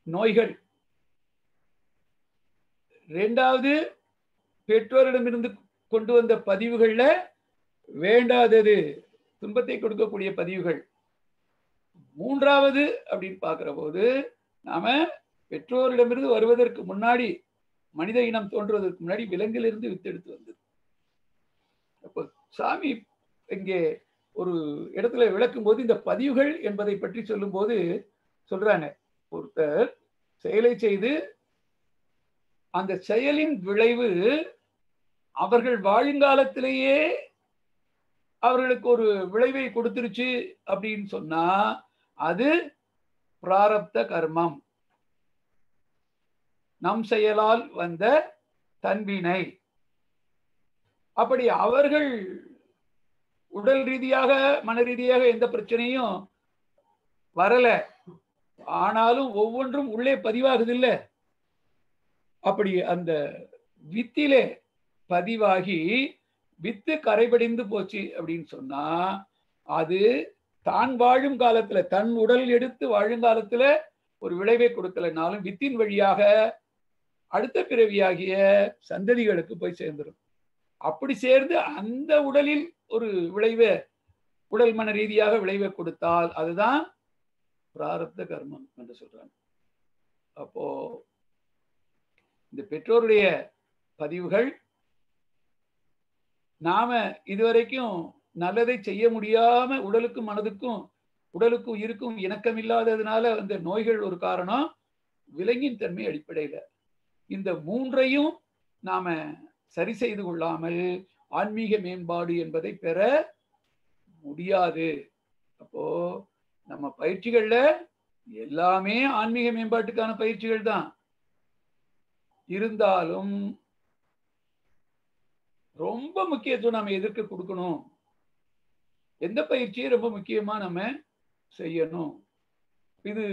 நோய்கள், இரண்டாவது பெற்றோரிடமிருந்து கொண்டு வந்த பதிவுகள்ல வேண்டாதது துன்பத்தை கொடுக்கக்கூடிய பதிவுகள், மூன்றாவது அப்படின்னு பார்க்கிற போது நாம பெற்றோரிடமிருந்து வருவதற்கு முன்னாடி, மனித இனம் தோன்றுவதற்கு முன்னாடி விலங்கிலிருந்து வித்தெடுத்து வந்தது. அப்போ சாமி இங்கே ஒரு இடத்துல விளக்கும் போது இந்த பதிவுகள் என்பதை பற்றி சொல்லும் போது சொல்றாங்க, ஒருத்தர் செயலை செய்து அந்த செயலின் விளைவு அவர்கள் வாழுங்காலத்திலேயே அவர்களுக்கு ஒரு விளைவை கொடுத்துருச்சு அப்படின்னு சொன்னா அது பிராரப்த கர்மம், நம் செயலால் வந்த தன்வினை. அப்படி அவர்கள் உடல் ரீதியாக மன ரீதியாக எந்த பிரச்சனையும் வரல, ஆனாலும் ஒவ்வொன்றும் உள்ளே பதிவாகுது இல்ல. அப்படி அந்த வித்திலே பதிவாகி வித்து கரைபடிந்து போச்சு அப்படின்னு சொன்னா அது தான் வாழும் காலத்துல, தன் உடல் எடுத்து வாழும் காலத்துல ஒரு விளைவை கொடுக்கலனாலும் வித்தின் வழியாக அடுத்த பிறவியாகிய சந்ததிகளுக்கு போய் சேர்ந்துடும். அப்படி சேர்ந்து அந்த உடலில் ஒரு விளைவை, உடல் மன ரீதியாக விளைவை கொடுத்தால் அதுதான் பிராரப்த கர்மம் என்று சொல்றாங்க. அப்போ இந்த பெற்றோருடைய பதிவுகள் நாம இதுவரைக்கும் நல்லதை செய்ய முடியாம உடலுக்கும் மனதுக்கும் உடலுக்கும் உயிருக்கும் இணக்கம் இல்லாததுனால அந்த நோய்கள் ஒரு காரணம், விலங்கின் தன்மை அடிப்படையில. இந்த மூன்றையும் நாம சரி செய்து கொள்ளாமல் ஆன்மீக மேம்பாடு என்பதை பெற முடியாது. அப்போ நம்ம பயிற்சிகள்ல எல்லாமே ஆன்மீக மேம்பாட்டுக்கான பயிற்சிகள் தான். இருந்தாலும் ரொம்ப முக்கியத்துவம் நம்ம எதற்கு கொடுக்கணும், எந்த பயிற்சியை ரொம்ப முக்கியமா நம்ம செய்யணும், இது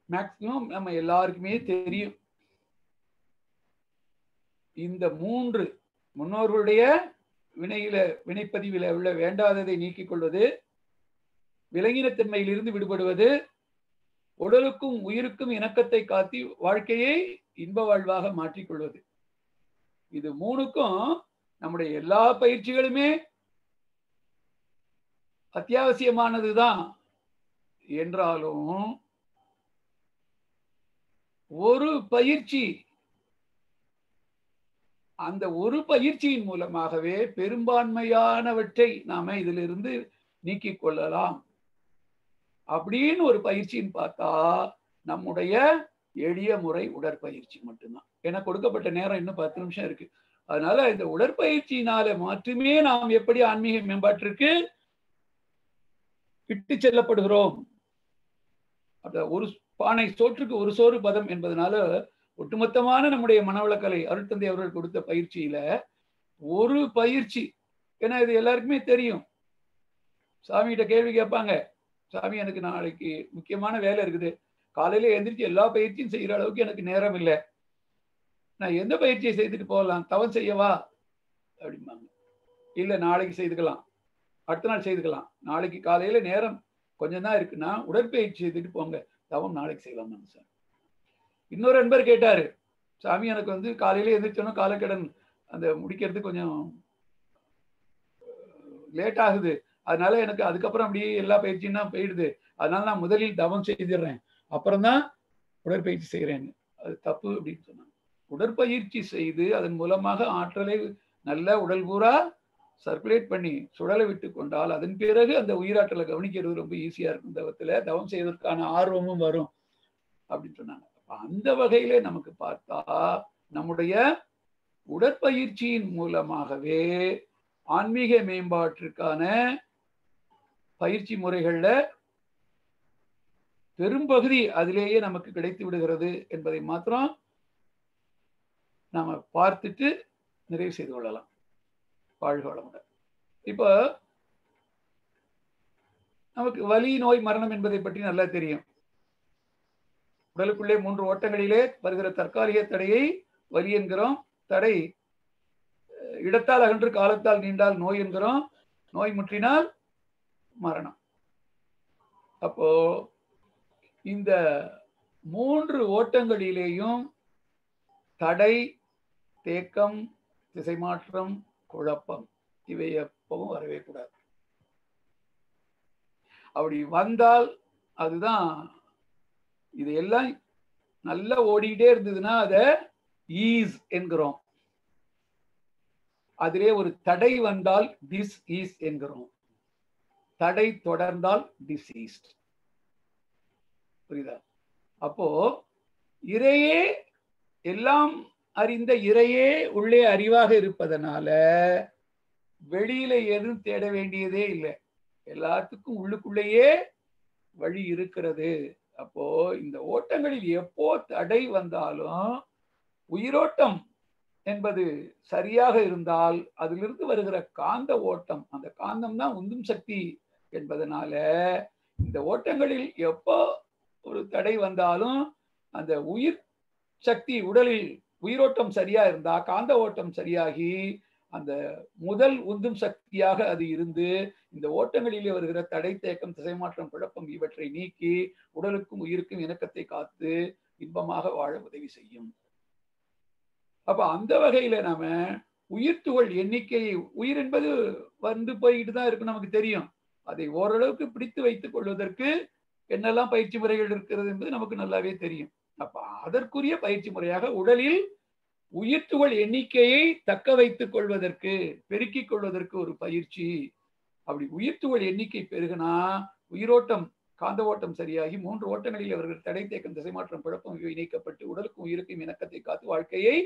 மேக்சிமம் நம்ம எல்லாருக்குமே தெரியும். இந்த மூன்று முன்னோர்களுடைய வினைப்பதிவில உள்ள வேண்டாததை நீக்கிக் கொள்வது, விலங்கினத்தன்மையிலிருந்து விடுபடுவது, உடலுக்கும் உயிருக்கும் இணக்கத்தை காத்தி வாழ்க்கையை இன்ப வாழ்வாக மாற்றிக்கொள்வது. இது மூணுக்கும் நம்முடைய எல்லா பயிற்சிகளுமே அத்தியாவசியமானதுதான். என்றாலும் ஒரு பயிற்சி, அந்த ஒரு பயிற்சியின் மூலமாகவே பெரும்பான்மையானவற்றை நாம இதிலிருந்து நீக்கிக் கொள்ளலாம் அப்படின்னு ஒரு பயிற்சின்னு பார்த்தா நம்முடைய எளிய முறை உடற்பயிற்சி மட்டும்தான். ஏன்னா கொடுக்கப்பட்ட நேரம் இன்னும் 10 நிமிஷம் இருக்கு. அதனால இந்த உடற்பயிற்சியினால மட்டுமே நாம் எப்படி ஆன்மீக மேம்பாட்டிற்கு இட்டு செல்லப்படுகிறோம். அந்த ஒரு பானை சோற்றுக்கு ஒரு சோறு பதம் என்பதனால ஒட்டுமொத்தமான நம்முடைய மனவளக்கலை அருட்தந்தை அவர்கள் கொடுத்த பயிற்சியில ஒரு பயிற்சி, ஏன்னா இது எல்லாருக்குமே தெரியும். சாமிகிட்ட கேள்வி கேட்பாங்க, சாமி எனக்கு நாளைக்கு முக்கியமான வேலை இருக்குது, காலையில எழுந்திரிச்சு எல்லா பயிற்சியும் செய்யற அளவுக்கு எனக்கு நேரம் இல்லை, நான் எந்த பயிற்சியை செய்துட்டு போகலாம், தவம் செய்யவா அப்படிம்பாங்க. இல்ல நாளைக்கு செய்துக்கலாம், அடுத்த நாள் செய்துக்கலாம், நாளைக்கு காலையில நேரம் கொஞ்சம் தான் இருக்குன்னா உடற்பயிற்சி செய்துட்டு போங்க, தவம் நாளைக்கு செய்யலாம் சார். இன்னொரு நண்பர் கேட்டாரு, சாமி எனக்கு வந்து காலையில எந்திரிச்சோன்னா காலக்கடன் அந்த முடிக்கிறது கொஞ்சம் லேட் ஆகுது, அதனால எனக்கு அதுக்கப்புறம் அப்படியே எல்லா பயிற்சியும் தான் போயிடுது, அதனால நான் முதலில் தவம் செய்திடுறேன் அப்புறம்தான் உடற்பயிற்சி செய்கிறேன். அது தப்பு அப்படின்னு சொன்னாங்க. உடற்பயிற்சி செய்து அதன் மூலமாக ஆற்றலை நல்ல உடல் பூரா சர்க்குலேட் பண்ணி சுழலை விட்டு கொண்டால் அதன் பிறகு அந்த உயிராற்றலை கவனிக்கிறது ரொம்ப ஈஸியா இருக்கும். தவத்துல தவம் செய்வதற்கான ஆர்வமும் வரும் அப்படின்னு சொன்னாங்க. அந்த வகையில நமக்கு பார்த்தா நம்முடைய உடற்பயிற்சியின் மூலமாகவே ஆன்மீக மேம்பாட்டிற்கான பயிற்சி முறைகள்ல பெரும்பகுதி அதிலேயே நமக்கு கிடைத்து விடுகிறது என்பதை மாத்திரம் நாம பார்த்துட்டு நிறைவு செய்து கொள்ளலாம். வாழ்க வளமுடன். இப்போ நமக்கு வலி, நோய், மரணம் என்பதை பற்றி நல்லா தெரியும். உடலுக்குள்ளே 3 ஓட்டங்களிலே வருகிற தற்காலிக தடையை வலி என்கிறோம், தடை இடத்தால் அகன்று காலத்தால் நீண்டால் நோய் என்கிறோம், நோய் முற்றினால் மரணம். அப்போ இந்த 3 ஓட்டங்களிலேயும் தடை, தேக்கம், திசை மாற்றம், குழப்பம் இவை எப்பவும் வரவே கூடாது. அப்படி வந்தால் அதுதான், இது எல்லாம் நல்லா ஓடிக்கிட்டே இருந்ததுன்னா அதை ஈஸ் என்கிறோம். அதிலே ஒரு தடை வந்தால் டிஸ் ஈஸ் என்கிறோம். தடை தொடர்ந்தால் டிசீஸ்ட். புரியுதா? அப்போ இறையே எல்லாம் அறிந்த இறையே உள்ளே அறிவாக இருப்பதனால வெளியில எதுவும் தேட வேண்டியதே இல்லை, எல்லாத்துக்கும் உள்ளுக்குள்ளேயே வழி இருக்கிறது. அப்போ இந்த ஓட்டங்களில் எப்போ தடை வந்தாலும் உயிரோட்டம் என்பது சரியாக இருந்தால் அதிலிருந்து வருகிற காந்த ஓட்டம், அந்த காந்தம் தான் உந்தும் சக்தி என்பதனால இந்த ஓட்டங்களில் எப்போ ஒரு தடை வந்தாலும் அந்த உயிர் சக்தி உடலில் உயிரோட்டம் சரியா இருந்தா காந்த ஓட்டம் சரியாகி அந்த முதல் உந்தும் சக்தியாக அது இருந்து இந்த ஓட்டங்களிலே வருகிற தடை, தேக்கம், திசைமாற்றம், குழப்பம் இவற்றை நீக்கி உடலுக்கும் உயிருக்கும் இணக்கத்தை காத்து இன்பமாக வாழ உதவி செய்யும். அப்ப அந்த வகையில நாம உயிர் துகள் எண்ணிக்கையை, உயிர் என்பது வந்து போய்கிட்டு தான் இருக்கு நமக்கு தெரியும், அதை ஓரளவுக்கு பிடித்து வைத்துக் கொள்வதற்கு என்னெல்லாம் பயிற்சி முறைகள் இருக்கிறது என்பது நமக்கு நல்லாவே தெரியும். அப்ப அதற்குரிய பயிற்சி முறையாக உடலில் உயிர்த்துகள் எண்ணிக்கையை தக்க வைத்துக் கொள்வதற்கு, பெருக்கிக் கொள்வதற்கு ஒரு பயிற்சி, அப்படி உயிர்த்துகள் எண்ணிக்கை பெருகுனா உயிரோட்டம் காந்த ஓட்டம் சரியாகி 3 ஓட்டங்களில் அவர்கள் தடை தேக்கம் திசை மாற்றம் குழப்பம் இணைக்கப்பட்டு உடலுக்கும் உயிருக்கும் இணக்கத்தை காத்து வாழ்க்கையை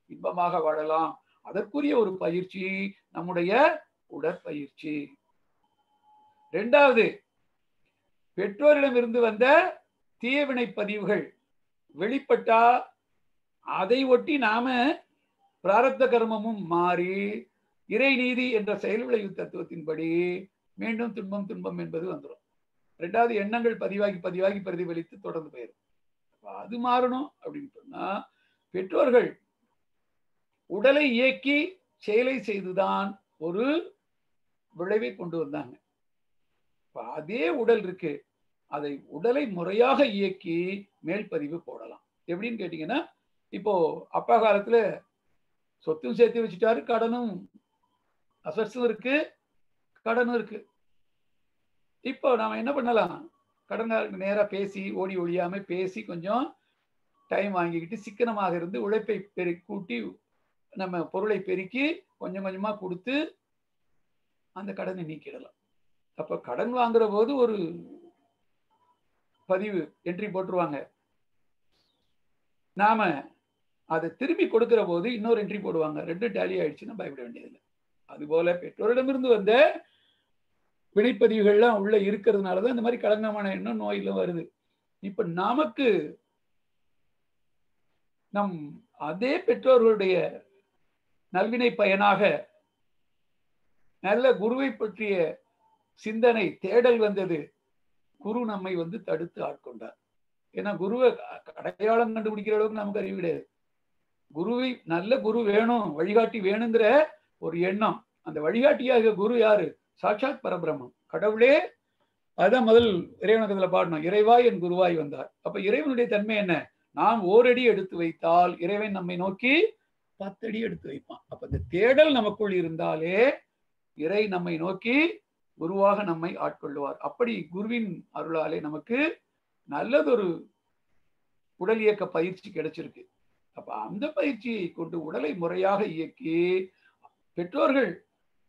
இன்பமாக வாழலாம். அதற்குரிய ஒரு பயிற்சி நம்முடைய உடற்பயிற்சி. இரண்டாவது, பெற்றோரிடமிருந்து வந்த தீயவினை பதிவுகள் வெளிப்பட்டா அதை ஒட்டி நாம பிராரப்த கர்மமும் மாறி இறை நீதி என்ற செயல் விளைவு தத்துவத்தின்படி மீண்டும் துன்பம் துன்பம் என்பது வந்துடும். ரெண்டாவது, எண்ணங்கள் பதிவாகி பதிவாகி பிரதிபலித்து தொடர்ந்து போயிடும். அது மாறணும் அப்படின்னு சொன்னா பெற்றோர்கள் உடலை இயக்கி செயலை செய்துதான் ஒரு விளைவை கொண்டு வந்தாங்க. அதே உடல் இருக்கு, அதை உடலை முறையாக இயக்கி மேல்பதிவு போடலாம். எப்படின்னு கேட்டீங்கன்னா, இப்போ அப்பா காலத்துல சொத்தும் சேர்த்து வச்சுட்டாரு, கடனும் அசட்ஸும் இருக்கு, கடனும் இருக்கு. இப்போ நாம என்ன பண்ணலாம், கடன்காரங்க நேரா பேசி ஓடி ஒழியாம பேசி கொஞ்சம் டைம் வாங்கிக்கிட்டு சிக்கனமாக இருந்து உழைப்பை கூட்டி நம்ம பொருளை பெருக்கி கொஞ்சம் கொஞ்சமா கொடுத்து அந்த கடனை நீக்கிடலாம். அப்ப கடன் வாங்குற போது ஒரு பதிவு என்ட்ரி போட்டுருவாங்க, நாம அதை திரும்பி கொடுக்கிற போது இன்னொரு என்ட்ரி போடுவாங்க, 2 டேலி ஆயிடுச்சுன்னா பயப்பட வேண்டியதில்லை. அதுபோல பெற்றோரிடமிருந்து வந்த வினைப்பதிவுகள்லாம் உள்ள இருக்கிறதுனாலதான் இந்த மாதிரி கலங்கமான எண்ணம் நோயிலும் வருது. இப்ப நமக்கு நம் அதே பெற்றோர்களுடைய நல்வினை பயனாக நல்ல குருவை பற்றிய சிந்தனை தேடல் வந்தது. குரு நம்மை தடுத்து ஆட்கொண்டார். ஏன்னா குருவை அடையாளம் கண்டுபிடிக்கிற அளவுக்கு நமக்கு அறிவு கிடையாது. குருவை நல்ல குரு வேணும், வழிகாட்டி வேணுங்கிற ஒரு எண்ணம். அந்த வழிகாட்டியாக குரு யாரு? சாட்சாத் பரபிரம்மம், கடவுளே. அதுதான் முதல் இறைவனுக்கு பாடணும், இறைவாய் என் குருவாய் வந்தார். அப்ப இறைவனுடைய தன்மை என்ன? நாம் ஓரடி எடுத்து வைத்தால் இறைவன் நம்மை நோக்கி 10 அடி எடுத்து வைப்பான். அப்ப இந்த தேடல் நமக்குள் இருந்தாலே இறை நம்மை நோக்கி குருவாக நம்மை ஆட்கொள்ளுவார். அப்படி குருவின் அருளாலே நமக்கு நல்லதொரு உடல் இயக்க பயிற்சி கிடைச்சிருக்கு. அப்ப அந்த பயிற்சியை கொண்டு உடலை முறையாக இயக்கி, பெற்றோர்கள்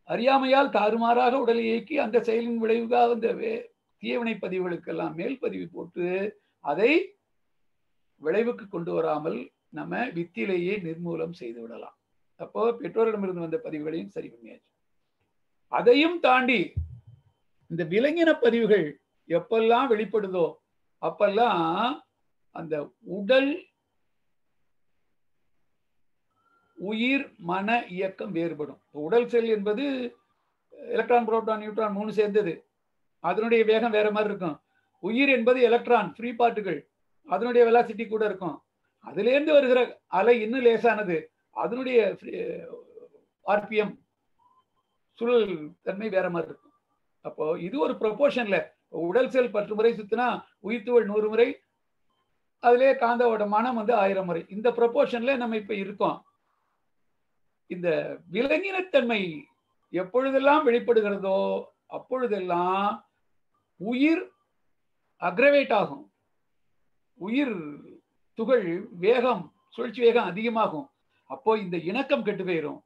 அறியாமையால் தாறுமாறாக உடலை இயக்கி அந்த செயலின் விளைவாக அந்த தீயவினை பதிவுகளுக்கெல்லாம் மேல் பதிவு போட்டு அதை விளைவுக்கு கொண்டு வராமல் நம்ம வித்திலேயே நிர்மூலம் செய்து விடலாம். அப்போ பெற்றோரிடமிருந்து வந்த பதிவுகளையும் சரி பண்ணியாச்சு. அதையும் தாண்டி இந்த விலங்கின பதிவுகள் எப்பெல்லாம் வெளிப்படுதோ அப்பெல்லாம் அந்த உடல் உயிர் மன இயக்கம் வேறுபடும். உடல் செல் என்பது எலக்ட்ரான் புரோட்டான் நியூட்ரான் 3 சேர்ந்தது, அதனுடைய வேகம் வேற மாதிரி இருக்கும். உயிர் என்பது எலக்ட்ரான் ஃப்ரீ பார்ட்டிகள், அதனுடைய வெலாசிட்டி கூட இருக்கும். அதுல இருந்து வருகிற அலை இன்னும் லேசானது, அதனுடைய ஆர்பிஎம் சுழல் தன்மை வேற மாதிரி இருக்கும். அப்போ இது ஒரு ப்ரொபோர்ஷன்ல உடல் செல் 10 முறை சுத்தினா உயிர்த்துவள் 100 முறை, அதுலயே காந்தோட மனம் 1000 முறை. இந்த ப்ரொபோர்ஷன்ல நம்ம இப்ப இருக்கோம். இந்த விலங்கினத்தன்மை எப்பொழுதெல்லாம் வெளிப்படுகிறதோ அப்பொழுதெல்லாம் உயிர் அக்ரவேட் ஆகும், உயிர் துகள் வேகம் சுழற்சி வேகம் அதிகமாகும். அப்போ இந்த இணக்கம் கெட்டு போயிடும்.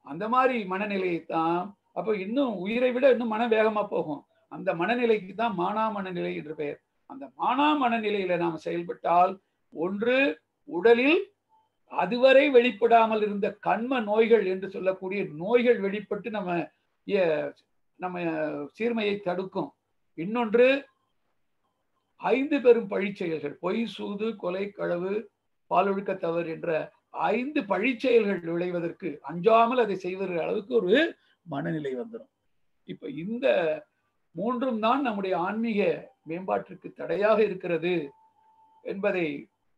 அந்த மாதிரி மனநிலையைத்தான் அப்போ இன்னும் உயிரை விட இன்னும் மன வேகமா போகும். அந்த மனநிலைக்கு தான் மானா மனநிலை என்று பெயர். அந்த மானா மனநிலையில நாம் செயல்பட்டால் ஒன்று உடலில் அதுவரை வெளிப்படாமல் இருந்த கண்ம நோய்கள் என்று சொல்லக்கூடிய நோய்கள் வெளிப்பட்டு நம்ம சீர்மையை தடுக்கும். இன்னொன்று 5 பெரும் பழிச்செயல்கள், பொய் சூது கொலை களவு பாலொழுக்க தவறு என்ற 5 பழிச்செயல்கள் விளைவதற்கு அஞ்சாமல் அதை செய்வதற்கு அளவுக்கு ஒரு மனநிலை வந்துடும். இப்ப இந்த 3ம் தான் நம்முடைய ஆன்மீக மேம்பாட்டிற்கு தடையாக இருக்கிறது என்பதை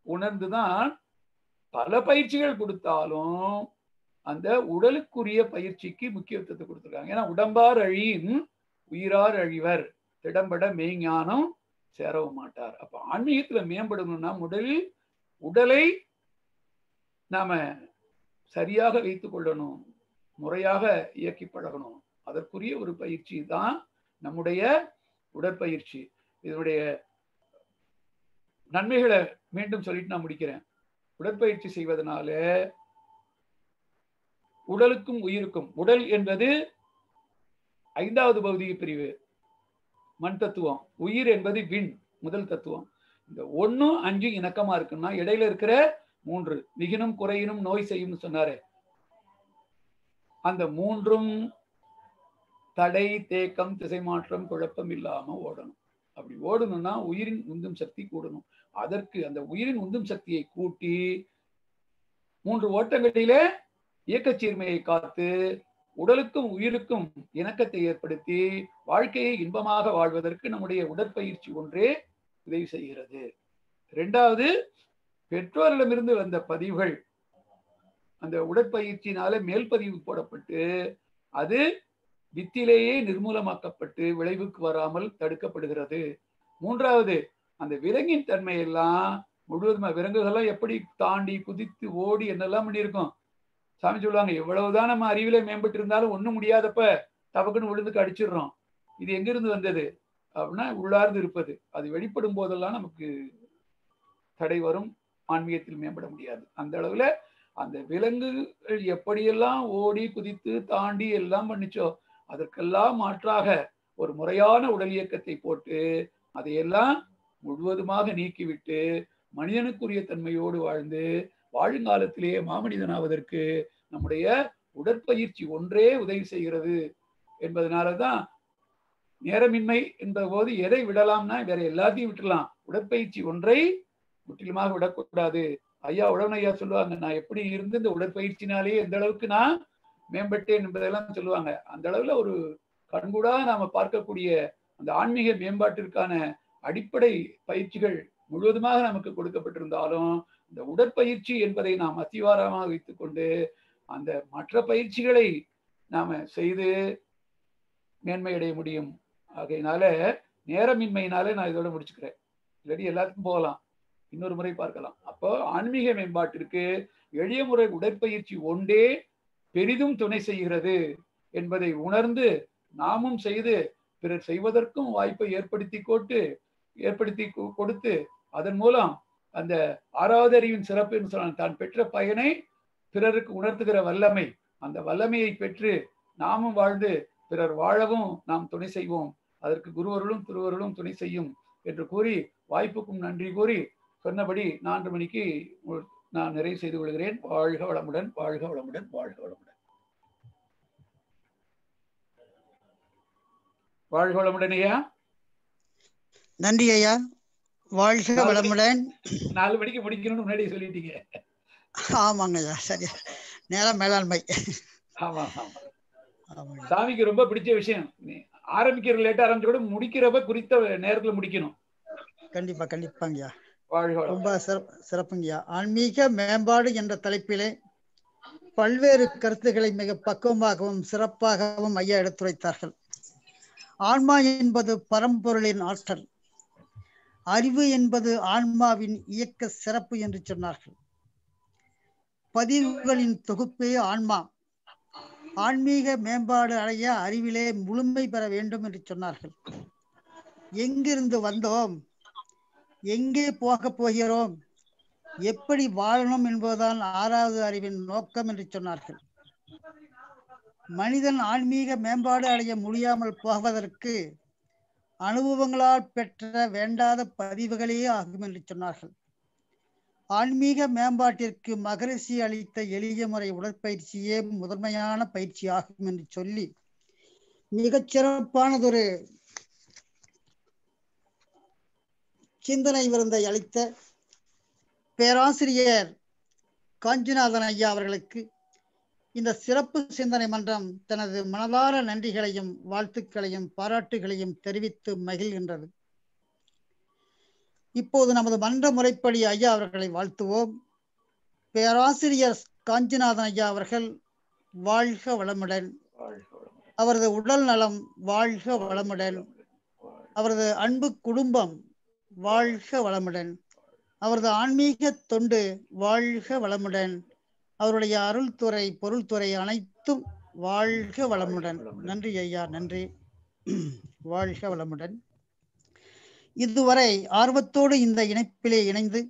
உணர்ந்துதான் பல பயிற்சிகள் கொடுத்தாலும் அந்த உடலுக்குரிய பயிற்சிக்கு முக்கியத்துவத்தை கொடுத்துருக்காங்க. ஏன்னா உடம்பார் அழியின் உயிரார் அழிவர், திடம்பட மெய்ஞானம் சேரவும் மாட்டார். அப்ப ஆன்மீகத்துல மேம்படணும்னா முதலில் உடலை நாம சரியாக வைத்துக் கொள்ளணும், முறையாக இயக்கி பழகணும். அதற்குரிய ஒரு பயிற்சி தான் நம்முடைய உடற்பயிற்சி. இதனுடைய நன்மைகளை மீண்டும் சொல்லிட்டு நான் முடிக்கிறேன். உடற்பயிற்சி செய்வதனால உடலுக்கும் உயிருக்கும், உடல் என்பது 5வது பௌதிக பிரிவு மண் தத்துவம். உயிர் என்பது விண், முதல் தத்துவம். இந்த 1 5 இணக்கமா இருக்குன்னா இடையில இருக்கிற 3 மிகினும் குறையினும் நோய் செய்யும் சொன்னாரு. அந்த 3ம் தடை, தேக்கம், திசை மாற்றம், குழப்பம் இல்லாம ஓடணும். அப்படி ஓடணும்னா உயிரின் உந்தும் சக்தி கூடணும். அதற்கு அந்த உயிரின் உந்தும் சக்தியை கூட்டி 3 ஓட்டங்களிலே இயக்க சீர்மையை காத்து உடலுக்கும் உயிருக்கும் இணக்கத்தை ஏற்படுத்தி வாழ்க்கையை இன்பமாக வாழ்வதற்கு நம்முடைய உடற்பயிற்சி ஒன்றே உதவி செய்கிறது. 2வது, பெற்றோரிடமிருந்து வந்த பதிவுகள் அந்த உடற்பயிற்சியினால மேல் பதிவு போடப்பட்டு அது வித்திலேயே நிர்மூலமாக்கப்பட்டு விளைவுக்கு வராமல் தடுக்கப்படுகிறது. 3வது, அந்த விலங்கின் தன்மையெல்லாம் முழுவதுமா விலங்குகள்லாம் எப்படி தாண்டி குதித்து ஓடி என்னெல்லாம் பண்ணியிருக்கோம். சாமி சொல்லுவாங்க, எவ்வளவுதான் நம்ம அறிவில மேம்பட்டு இருந்தாலும் ஒண்ணும் முடியாதப்ப தவக்குன்னு விழுந்துக்கு அடிச்சிடுறோம். இது எங்கிருந்து வந்தது அப்படின்னா உள்ளார்ந்து இருப்பது. அது வெளிப்படும் போதெல்லாம் நமக்கு தடை வரும், ஆன்மீகத்தில் மேம்பட முடியாது. அந்த அளவுல அந்த விலங்குகள் எப்படியெல்லாம் ஓடி குதித்து தாண்டி எல்லாம் பண்ணிச்சோ அதற்கெல்லாம் மாற்றாக ஒரு முறையான உடல் இயக்கத்தை போட்டு அதையெல்லாம் முழுவதுமாக நீக்கிவிட்டு மனிதனுக்குரிய தன்மையோடு வாழ்ந்து வாழுங்காலத்திலேயே மாமனிதனாவதற்கு நம்முடைய உடற்பயிற்சி ஒன்றே உதவி செய்கிறது என்பதனாலதான் நேரமின்மை என்ற போது எதை விடலாம்னா வேற எல்லாத்தையும் விட்டுலாம், உடற்பயிற்சி ஒன்றை முற்றிலுமாக விடக்கூடாது. ஐயா உடனே ஐயா சொல்லுவாங்க, நான் எப்படி இருந்து இந்த உடற்பயிற்சினாலே எந்த அளவுக்கு நான் மேம்பட்டேன் என்பதெல்லாம் சொல்லுவாங்க. அந்த அளவுல ஒரு கண்கூடா நாம பார்க்கக்கூடிய அந்த ஆன்மீக மேம்பாட்டிற்கான அடிப்படை பயிற்சிகள் முழுவதுமாக நமக்கு கொடுக்கப்பட்டிருந்தாலும் இந்த உடற்பயிற்சி என்பதை நாம் அத்திவாரமாக வைத்துக் கொண்டு அந்த மற்ற பயிற்சிகளை நாம செய்து மேன்மையடைய முடியும். ஆகையினால நேரமின்மையினாலே நான் இதோட முடிச்சுக்கிறேன். இல்லாட்டி எல்லாத்துக்கும் போகலாம், இன்னொரு முறை பார்க்கலாம். அப்போ ஆன்மீக மேம்பாட்டிற்கு எளிய முறை உடற்பயிற்சி ஒன்றே பெரிதும் துணை செய்கிறது என்பதை உணர்ந்து நாமும் செய்து பிறர் செய்வதற்கும் வாய்ப்பை ஏற்படுத்தி கொடுத்து அதன் மூலம் அந்த 6வது அறிவின் சிறப்பு என்று சொன்னால் தான் பெற்ற பயனை பிறருக்கு உணர்த்துகிற வல்லமை, அந்த வல்லமையை பெற்று நாமும் வாழ்ந்து பிறர் வாழவும் நாம் துணை செய்வோம். அதற்கு குருவர்களும் திருவர்களும் துணை செய்யும் என்று கூறி வாய்ப்புக்கும் நன்றி கூறி சொன்னபடி 4 மணிக்கு நான் நிறைவு செய்து கொள்கிறேன். வாழ்க வளமுடன், வாழ்க வளமுடன், வாழ்க வளமுடன். வாழ்க வளமுடன் ஐயா. நன்றி ஐயா, வாழ்க வளமுடன். 4 மணிக்கு முடிக்கணும்னு முன்னாடி சொல்லிட்டீங்க. ஆமாங்க ஐயா, சரி, நேரம் மேலாண்மை. ஆமா ஆமா, சாமிக்கு ரொம்ப பிடிச்ச விஷயம். ஆரம்பிக்கிற லேட்டா ஆரம்பிச்சு கூட முடிக்கிறப்ப குறித்த நேரத்துல முடிக்கணும். கண்டிப்பா கண்டிப்பாங்கய்யா, வாழ்க ரொம்ப சிறப்புங்கய்யா. ஆன்மீக மேம்பாடு என்ற தலைப்பிலே பல்வேறு கருத்துக்களை மிக பக்குவமாகவும் சிறப்பாகவும் ஐயா எடுத்துரைத்தார்கள். ஆன்மா என்பது பரம்பொருளின் ஆற்றல், அறிவு என்பது ஆன்மாவின் இயக்க சிறப்பு என்று சொன்னார்கள். பதிவுகளின் தொகுப்பே ஆன்மா. ஆன்மீக மேம்பாடு அடைய அறிவிலே முழுமை பெற வேண்டும் என்று சொன்னார்கள். எங்கிருந்து வந்தோம், எங்கே போக போகிறோம், எப்படி வாழணும் என்பதுதான் 6வது அறிவின் நோக்கம் என்று சொன்னார்கள். மனிதன் ஆன்மீக மேம்பாடு அடைய முடியாமல் போவதற்கு அனுபவங்களால் பெற்ற வேண்டாத பதிவுகளே ஆகும் என்று சொன்னார்கள். ஆன்மீக மேம்பாட்டிற்கு மகரிஷி அளித்த எளிய முறை உடற்பயிற்சியே முதன்மையான பயிற்சி ஆகும் என்று சொல்லி மிகச் சிறப்பானதொரு சிந்தனை விருந்தை அளித்த பேராசிரியர் காஞ்சிநாதன் ஐயா அவர்களுக்கு இந்த சிறப்பு சிந்தனை மன்றம் தனது மனதார நன்றிகளையும் வாழ்த்துக்களையும் பாராட்டுகளையும் தெரிவித்து மகிழ்கின்றது. இப்போது நமது மன்ற முறைப்படி ஐயா அவர்களை வாழ்த்துவோம். பேராசிரியர் காஞ்சிநாதன் ஐயா அவர்கள் வாழ்க வளமுடன், அவரது உடல் நலம் வாழ்க வளமுடன், அவரது அன்பு குடும்பம் வாழ்க வளமுடன், அவரது ஆன்மீக தொண்டு வாழ்க வளமுடன், அவருடைய அருள்துறை பொருள்துறை அனைத்தும் வாழ்க வளமுடன். நன்றி ஐயா, நன்றி. வாழ்க வளமுடன். இதுவரை ஆர்வத்தோடு இந்த இணைப்பிலே இணைந்து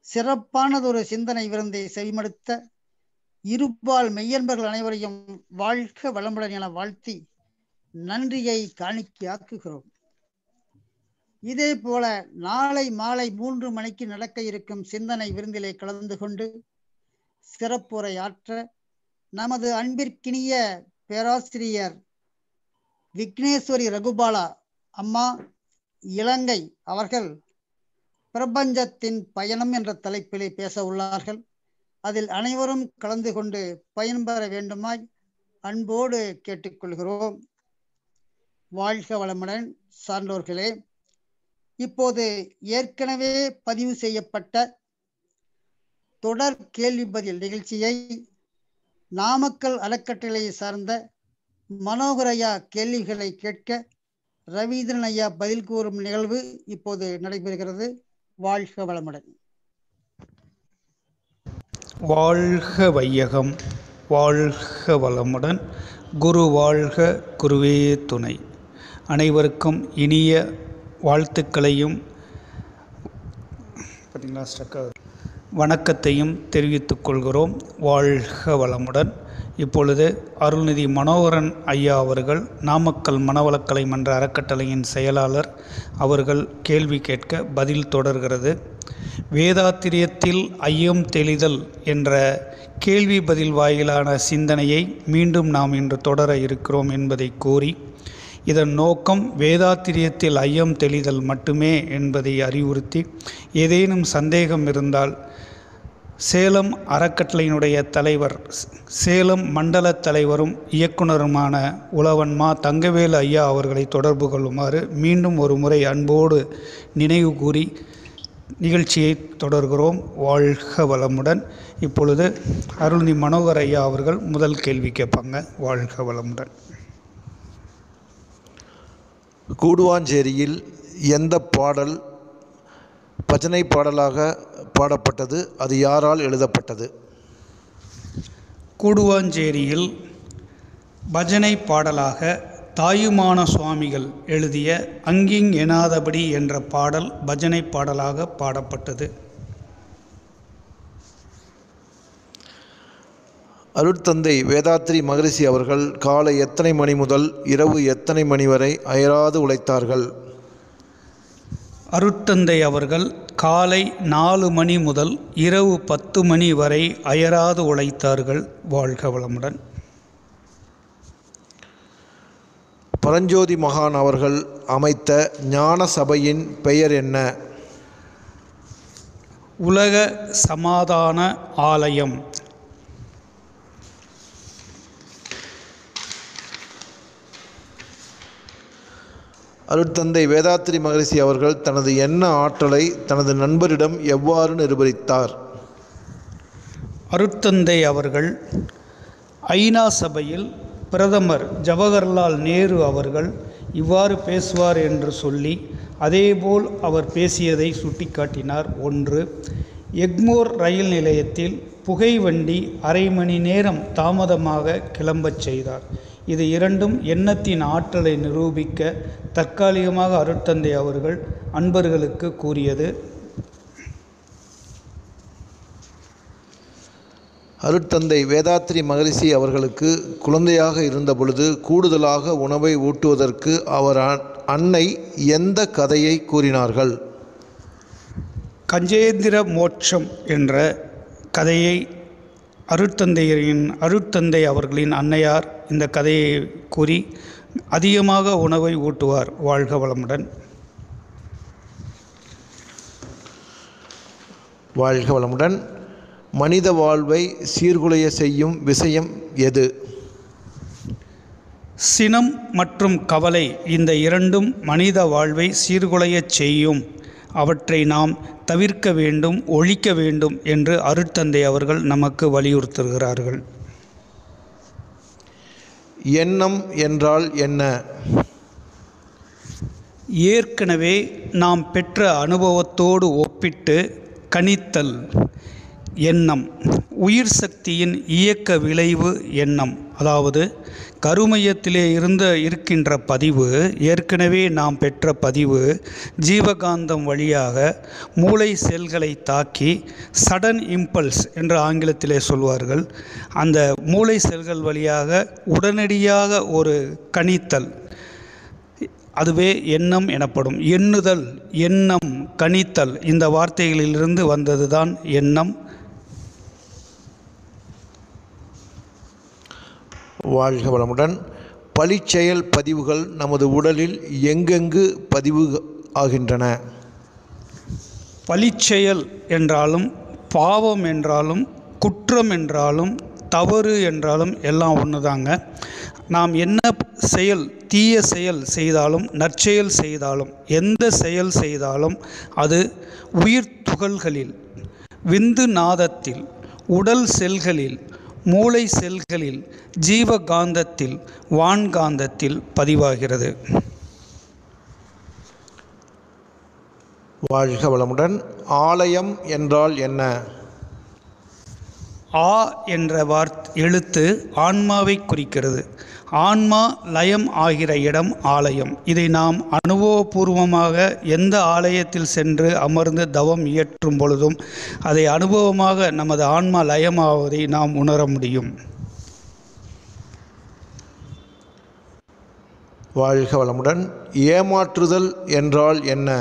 சிறப்பானதொரு சிந்தனை விருந்தை செவிமடுத்த இருபால் மெய்யன்பர்கள் அனைவரையும் வாழ்க வளமுடன் என வாழ்த்தி நன்றியை காணிக்கையாக்குகிறோம். இதே போல நாளை மாலை 3 மணிக்கு நடக்க இருக்கும் சிந்தனை விருந்திலே கலந்து கொண்டு சிறப்புரையாற்ற நமது அன்பிற்கினிய பேராசிரியர் விக்னேஸ்வரி ரகுபாலா அம்மா இலங்கை அவர்கள் பிரபஞ்சத்தின் பயணம் என்ற தலைப்பிலே பேச உள்ளார்கள். அதில் அனைவரும் கலந்து கொண்டு பயன்பெற வேண்டுமாய் அன்போடு கேட்டுக்கொள்கிறோம். வாழ்க வளமுடன். சான்றோர்களே, இப்போது ஏற்கனவே பதிவு செய்யப்பட்ட தொடர் கேள்வி பதில் நிகழ்ச்சியை நாமக்கல் அறக்கட்டளையை சார்ந்த மனோகரையா கேள்விகளை கேட்க ரவீந்திரன் ஐயா பதில் கூறும் நிகழ்வு இப்போது நடைபெறுகிறது. வாழ்க வளமுடன். வாழ்க வையகம், வாழ்க வளமுடன். குரு வாழ்க, குருவே துணை. அனைவருக்கும் இனிய வாழ்த்துக்களையும் வணக்கத்தையும் தெரிவித்துக் கொள்கிறோம். வாழ்க வளமுடன். இப்பொழுது அருள்நிதி மனோகரன் ஐயா அவர்கள், நாமக்கல் மனவளக்கலை மன்ற அறக்கட்டளையின் செயலாளர் அவர்கள் கேள்வி கேட்க பதில் தொடர்கிறது. வேதாத்திரியத்தில் ஐயம் தெளிதல் என்ற கேள்வி பதில் வாயிலான சிந்தனையை மீண்டும் நாம் இன்று தொடர இருக்கிறோம் என்பதை கூறி, இதன் நோக்கம் வேதாத்திரியத்தில் ஐயம் தெளிதல் மட்டுமே என்பதை அறிவுறுத்தி, ஏதேனும் சந்தேகம் இருந்தால் சேலம் அறக்கட்டளையினுடைய தலைவர், சேலம் மண்டல தலைவரும் இயக்குனருமான உழவன் மா தங்கவேலு ஐயா அவர்களை தொடர்பு கொள்ளுமாறு மீண்டும் ஒரு முறை அன்போடு நினைவு கூறி நிகழ்ச்சியை தொடர்கிறோம். வாழ்க வளமுடன். இப்பொழுது அருள்நிதி மனோகர் ஐயா அவர்கள் முதல் கேள்வி கேட்பாங்க. வாழ்க வளமுடன். கூடுவாஞ்சேரியில் எந்த பாடல் பஜனை பாடலாக பாடப்பட்டது? அது யாரால் எழுதப்பட்டது? கூடுவாஞ்சேரியில் பஜனை பாடலாக தாயுமான சுவாமிகள் எழுதிய அங்கிங் எனாதபடி என்ற பாடல் பஜனை பாடலாக பாடப்பட்டது. அருட்தந்தை வேதாத்ரி மகரிஷி அவர்கள் காலை எத்தனை மணி முதல் இரவு எத்தனை மணி வரை அயராது உழைத்தார்கள்? அருட்தந்தை அவர்கள் காலை 4 மணி முதல் இரவு 10 மணி வரை அயராது உழைத்தார்கள். வாழ்க வளமுடன். பரஞ்சோதி மகான் அவர்கள் அமைத்த ஞான சபையின் பெயர் என்ன? உலக சமாதான ஆலயம். அருட்தந்தை வேதாத்ரி மகரிஷி அவர்கள் தனது எண்ண ஆற்றலை தனது நண்பரிடம் எவ்வாறு நிரூபித்தார்? அருட்தந்தை அவர்கள் ஐநா சபையில் பிரதமர் ஜவஹர்லால் நேரு அவர்கள் இவ்வாறு பேசுவார் என்று சொல்லி அதேபோல் அவர் பேசியதை சுட்டிக்காட்டினார். 1. எக்மோர் ரயில் நிலையத்தில் புகைவண்டி அரை மணி நேரம் தாமதமாக கிளம்பச் செய்தார். இது இரண்டும் எண்ணத்தின் ஆற்றலை நிரூபிக்க தற்காலிகமாக அருட்தந்தை அவர்கள் அன்பர்களுக்கு கூறியது. அருட்தந்தை வேதாத்ரி மகரிஷி அவர்களுக்கு குழந்தையாக இருந்த பொழுது கூடுதலாக உணவை ஊட்டுவதற்கு அவர் அன்னை எந்த கதையை கூறினார்கள்? கஞ்சேந்திர மோட்சம் என்ற கதையை அருட்தந்தை அவர்களின் அன்னையார் இந்த கதையை கூறி அதிகமாக உணவை ஊட்டுவார். வாழ்க வளமுடன். வாழ்க வளமுடன். மனித வாழ்வை சீர்குலைய செய்யும் விஷயம் எது? சினம் மற்றும் கவலை, இந்த இரண்டும் மனித வாழ்வை சீர்குலையச் செய்யும். அவற்றை நாம் தவிர்க்க வேண்டும், ஒழிக்க வேண்டும் என்று அருட்தந்தை அவர்கள் நமக்கு வலியுறுத்துகிறார்கள். எண்ணம் என்றால் என்ன? ஏற்கனவே நாம் பெற்ற அனுபவத்தோடு ஒப்பிட்டு கணித்தல். எண்ணம். உயிர் சக்தியின் இயக்க விளைவு எண்ணம். அதாவது கருமையத்திலே இருக்கின்ற பதிவு, ஏற்கனவே நாம் பெற்ற பதிவு ஜீவகாந்தம் வழியாக மூளை செல்களை தாக்கி சடன் இம்பல்ஸ் என்று ஆங்கிலத்திலே சொல்வார்கள். அந்த மூளை செல்கள் வழியாக உடனடியாக ஒரு கணித்தல், அதுவே எண்ணம் எனப்படும். எண்ணுதல், எண்ணம், கணித்தல், இந்த வார்த்தைகளிலிருந்து வந்ததுதான் எண்ணம். வாழ்க வளமுடன். பழிச்செயல் பதிவுகள் நமது உடலில் எங்கெங்கு பதிவு ஆகின்றன? பழிச்செயல் என்றாலும், பாவம் என்றாலும், குற்றம் என்றாலும், தவறு என்றாலும் எல்லாம் ஒன்று தாங்க. நாம் என்ன செயல், தீய செயல் செய்தாலும், நற்செயல் செய்தாலும், எந்த செயல் செய்தாலும் அது உயிர் துகள்களில், விந்து நாதத்தில், உடல் செல்களில், மூளை செல்களில், ஜீவகாந்தத்தில், வான்காந்தத்தில் பதிவாகிறது. வாழ்க வளமுடன். ஆலயம் என்றால் என்ன? ஆ என்ற எழுத்து ஆன்மாவை குறிக்கிறது. ஆன்மா லயம் ஆகிற இடம் ஆலயம். இதை நாம் அனுபவபூர்வமாக எந்த ஆலயத்தில் சென்று அமர்ந்து தவம் இயற்றும் பொழுதும் அதை அனுபவமாக நமது ஆன்மா லயமாவதை நாம் உணர முடியும். வாழ்க வளமுடன். ஏமாற்றுதல் என்றால் என்ன?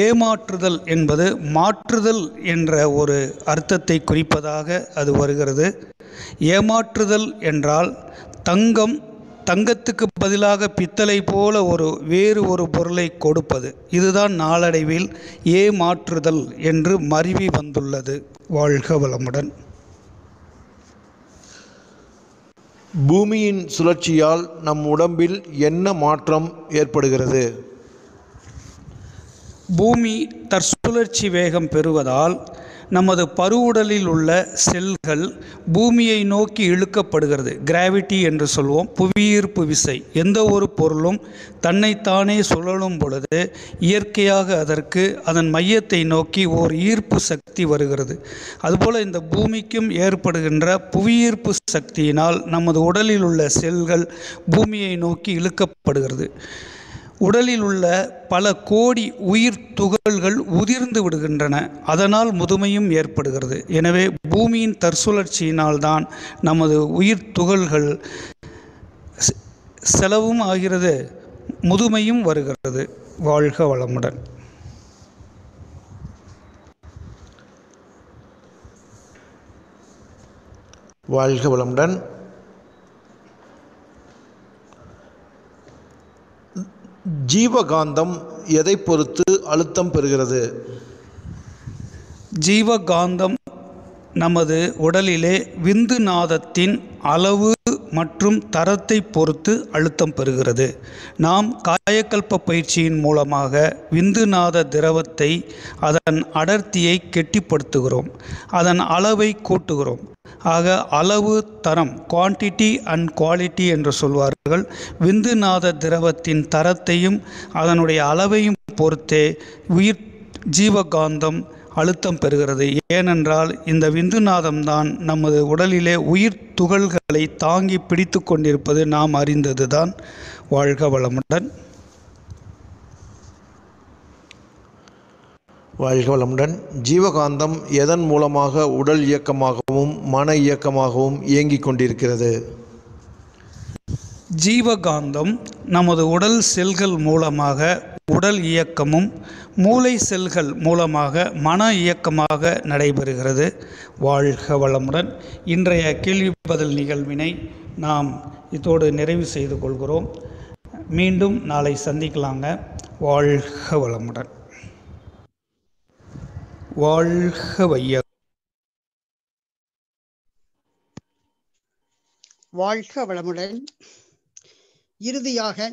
ஏமாற்றுதல் என்பது மாற்றுதல் என்ற ஒரு அர்த்தத்தை குறிப்பதாக அது வருகிறது. ஏமாற்றுதல் என்றால் தங்கத்துக்கு பதிலாக பித்தளை போல வேறு ஒரு பொருளை கொடுப்பது. இதுதான் நாளடைவில் ஏமாற்றுதல் என்று மருவி வந்துள்ளது. வாழ்க வளமுடன். பூமியின் சுழற்சியால் நம் உடம்பில் என்ன மாற்றம் ஏற்படுகிறது? பூமி தற்சுழற்சி வேகம் பெறுவதால் நமது பருவுடலில் உள்ள செல்கள் பூமியை நோக்கி இழுக்கப்படுகிறது. கிராவிட்டி என்று சொல்வோம், புவியீர்ப்பு விசை. எந்த ஒரு பொருளும் தன்னைத்தானே சுழலும் பொழுது இயற்கையாக அதற்கு அதன் மையத்தை நோக்கி ஓர் ஈர்ப்பு சக்தி வருகிறது. அதுபோல் இந்த பூமிக்கும் ஏற்படுகின்ற புவியீர்ப்பு சக்தியினால் நமது உடலில் உள்ள செல்கள் பூமியை நோக்கி இழுக்கப்படுகிறது. உடலில் உள்ள பல கோடி உயிர் துகள்கள் உதிர்ந்து விடுகின்றன. அதனால் முதுமையும் ஏற்படுகிறது. எனவே பூமியின் தற்சுழற்சியினால் தான் நமது உயிர் துகள்கள் செலவும் ஆகிறது, முதுமையும் வருகிறது. வாழ்க வளமுடன். வாழ்க வளமுடன். ஜீவகாந்தம் எதை பொறுத்து அழுத்தம் பெறுகிறது? ஜீவகாந்தம் நமது உடலிலே விந்து நாதத்தின் அளவு மற்றும் தரத்தை பொறுத்து அழுத்தம் பெறுகிறது. நாம் காயக்கல்ப பயிற்சியின் மூலமாக விந்துநாத திரவத்தை, அதன் அடர்த்தியை கெட்டிப்படுத்துகிறோம், அதன் அளவை கூட்டுகிறோம். ஆக அளவு, தரம், குவான்டிட்டி அண்ட் குவாலிட்டி என்று சொல்வார்கள். விந்துநாத திரவத்தின் தரத்தையும் அதனுடைய அளவையும் பொறுத்தே உயிர் ஜீவகாந்தம் அழுத்தம் பெறுகிறது. ஏனென்றால் இந்த விந்துநாதம்தான் நமது உடலிலே உயிர் துகள்களை தாங்கி பிடித்து கொண்டிருப்பது நாம் அறிந்ததுதான். வாழ்க வளமுடன். வாழ்க வளமுடன். ஜீவகாந்தம் எதன் மூலமாக உடல் இயக்கமாகவும் மன இயக்கமாகவும் இயங்கிக் கொண்டிருக்கிறது? ஜீவகாந்தம் நமது உடல் செல்கள் மூலமாக உடல் இயக்கமும் மூளை செல்கள் மூலமாக மன இயக்கமாக நடைபெறுகிறது. வாழ்க வளமுடன். இன்றைய கேள்வி பதில் நிகழ்வினை நாம் இதோடு நிறைவு செய்து கொள்கிறோம். மீண்டும் நாளை சந்திக்கலாங்க. வாழ்க வளமுடன். வாழ்க வைய. வாழ்க வளமுடன். இறுதியாக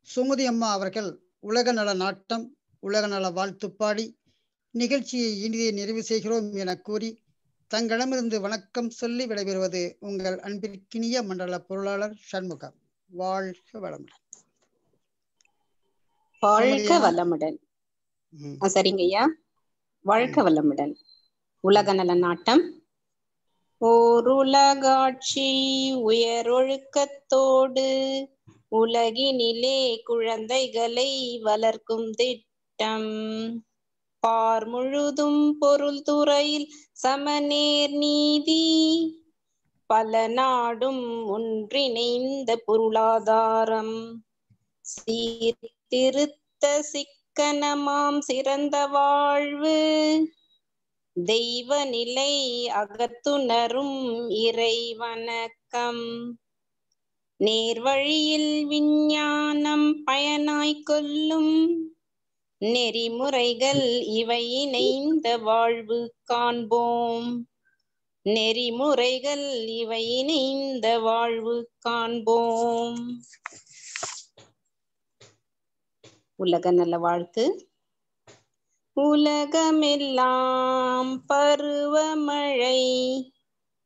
சுமதி அம்மா அவர்கள் உலக நல நாட்டம், உலக நல வாழ்த்துப்பாடி நிகழ்ச்சியை இனிதே நிறைவு செய்கிறோம் என கூறி தங்களிடமிருந்து வணக்கம் சொல்லி விடைபெறுவது உங்கள் அன்பிற்கினிய மண்டல பொருளாளர் சண்முகம். வாழ்க வளமுடன். வாழ்க வளமுடன். சரிங்க ஐயா. வாழ்க வளமுடன். உலக நல நாட்டம். ஓருலகாட்சி உயரொழுக்கத்தோடு உலகினிலே குழந்தைகளை வளர்க்கும் திட்டம். பார் முழுதும் பொருள் துறையில் சமநேர் நீதி, பல நாடும் ஒன்றிணைந்த பொருளாதாரம், சீர்திருத்த சிக்கனமாம் சிறந்த வாழ்வு, தெய்வ நிலை அகத்துணரும் இறை வணக்கம். நேர்வழியில் விஞ்ஞானம் பயனாய் கொள்ளும் நெறிமுறைகள் இவை இணைந்த வாழ்வு காண்போம். நெறிமுறைகள் இவை இணைந்த வாழ்வு காண்போம். உலக நல வாழ்த்து. உலகமெல்லாம் பருவமழை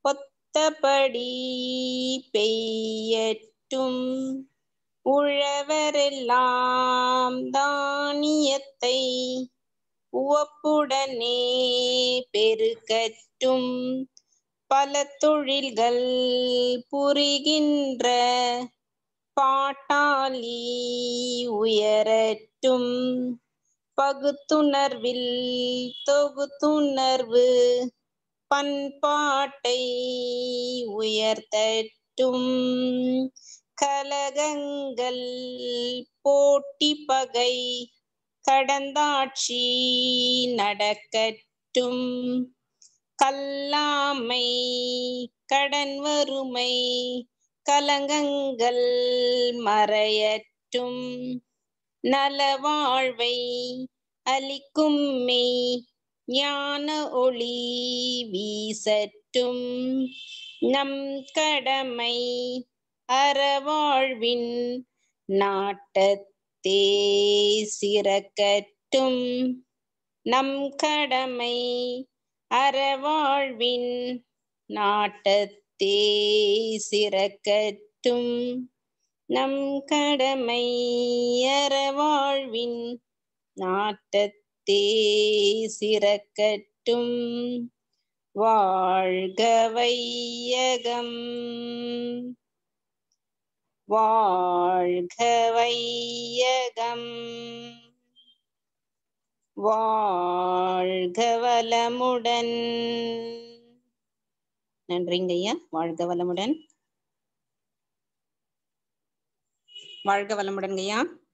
ஒத்தபடி பெய்யட்டும், உழவரெல்லாம் தானியத்தை உவப்புடனே பெருக்கட்டும், பல தொழில்கள் புரிகின்ற பாட்டாளி உயரட்டும், பகுத்துணர்வில் தொகுத்துணர்வு பண்பாட்டை உயர்த்தட்டும், கலகங்கள் போட்டி பகை கடந்தாட்சி நடக்கட்டும், கல்லாமை கடன் வறுமை கலங்கங்கள் மறையட்டும், நலவாழ்வை அளிக்கும் மெய் ஞான ஒளி வீசட்டும், நம் கடமை அறவாழ்வின் நாட்டத்தே சிறக்கட்டும், நம் கடமை அறவாழ்வின் நாட்டத்தே சிறக்கட்டும், நம் கடமை அறவாழ்வின் நாட்டத்தே சிறக்கட்டும். வாழ்க வையகம், வாழ்க வையகம், வாழ்க வளமுடன். நன்றிங்க ஐயா. வாழ்க வளமுடன். வாழ்க வளமுடன் ஐயா.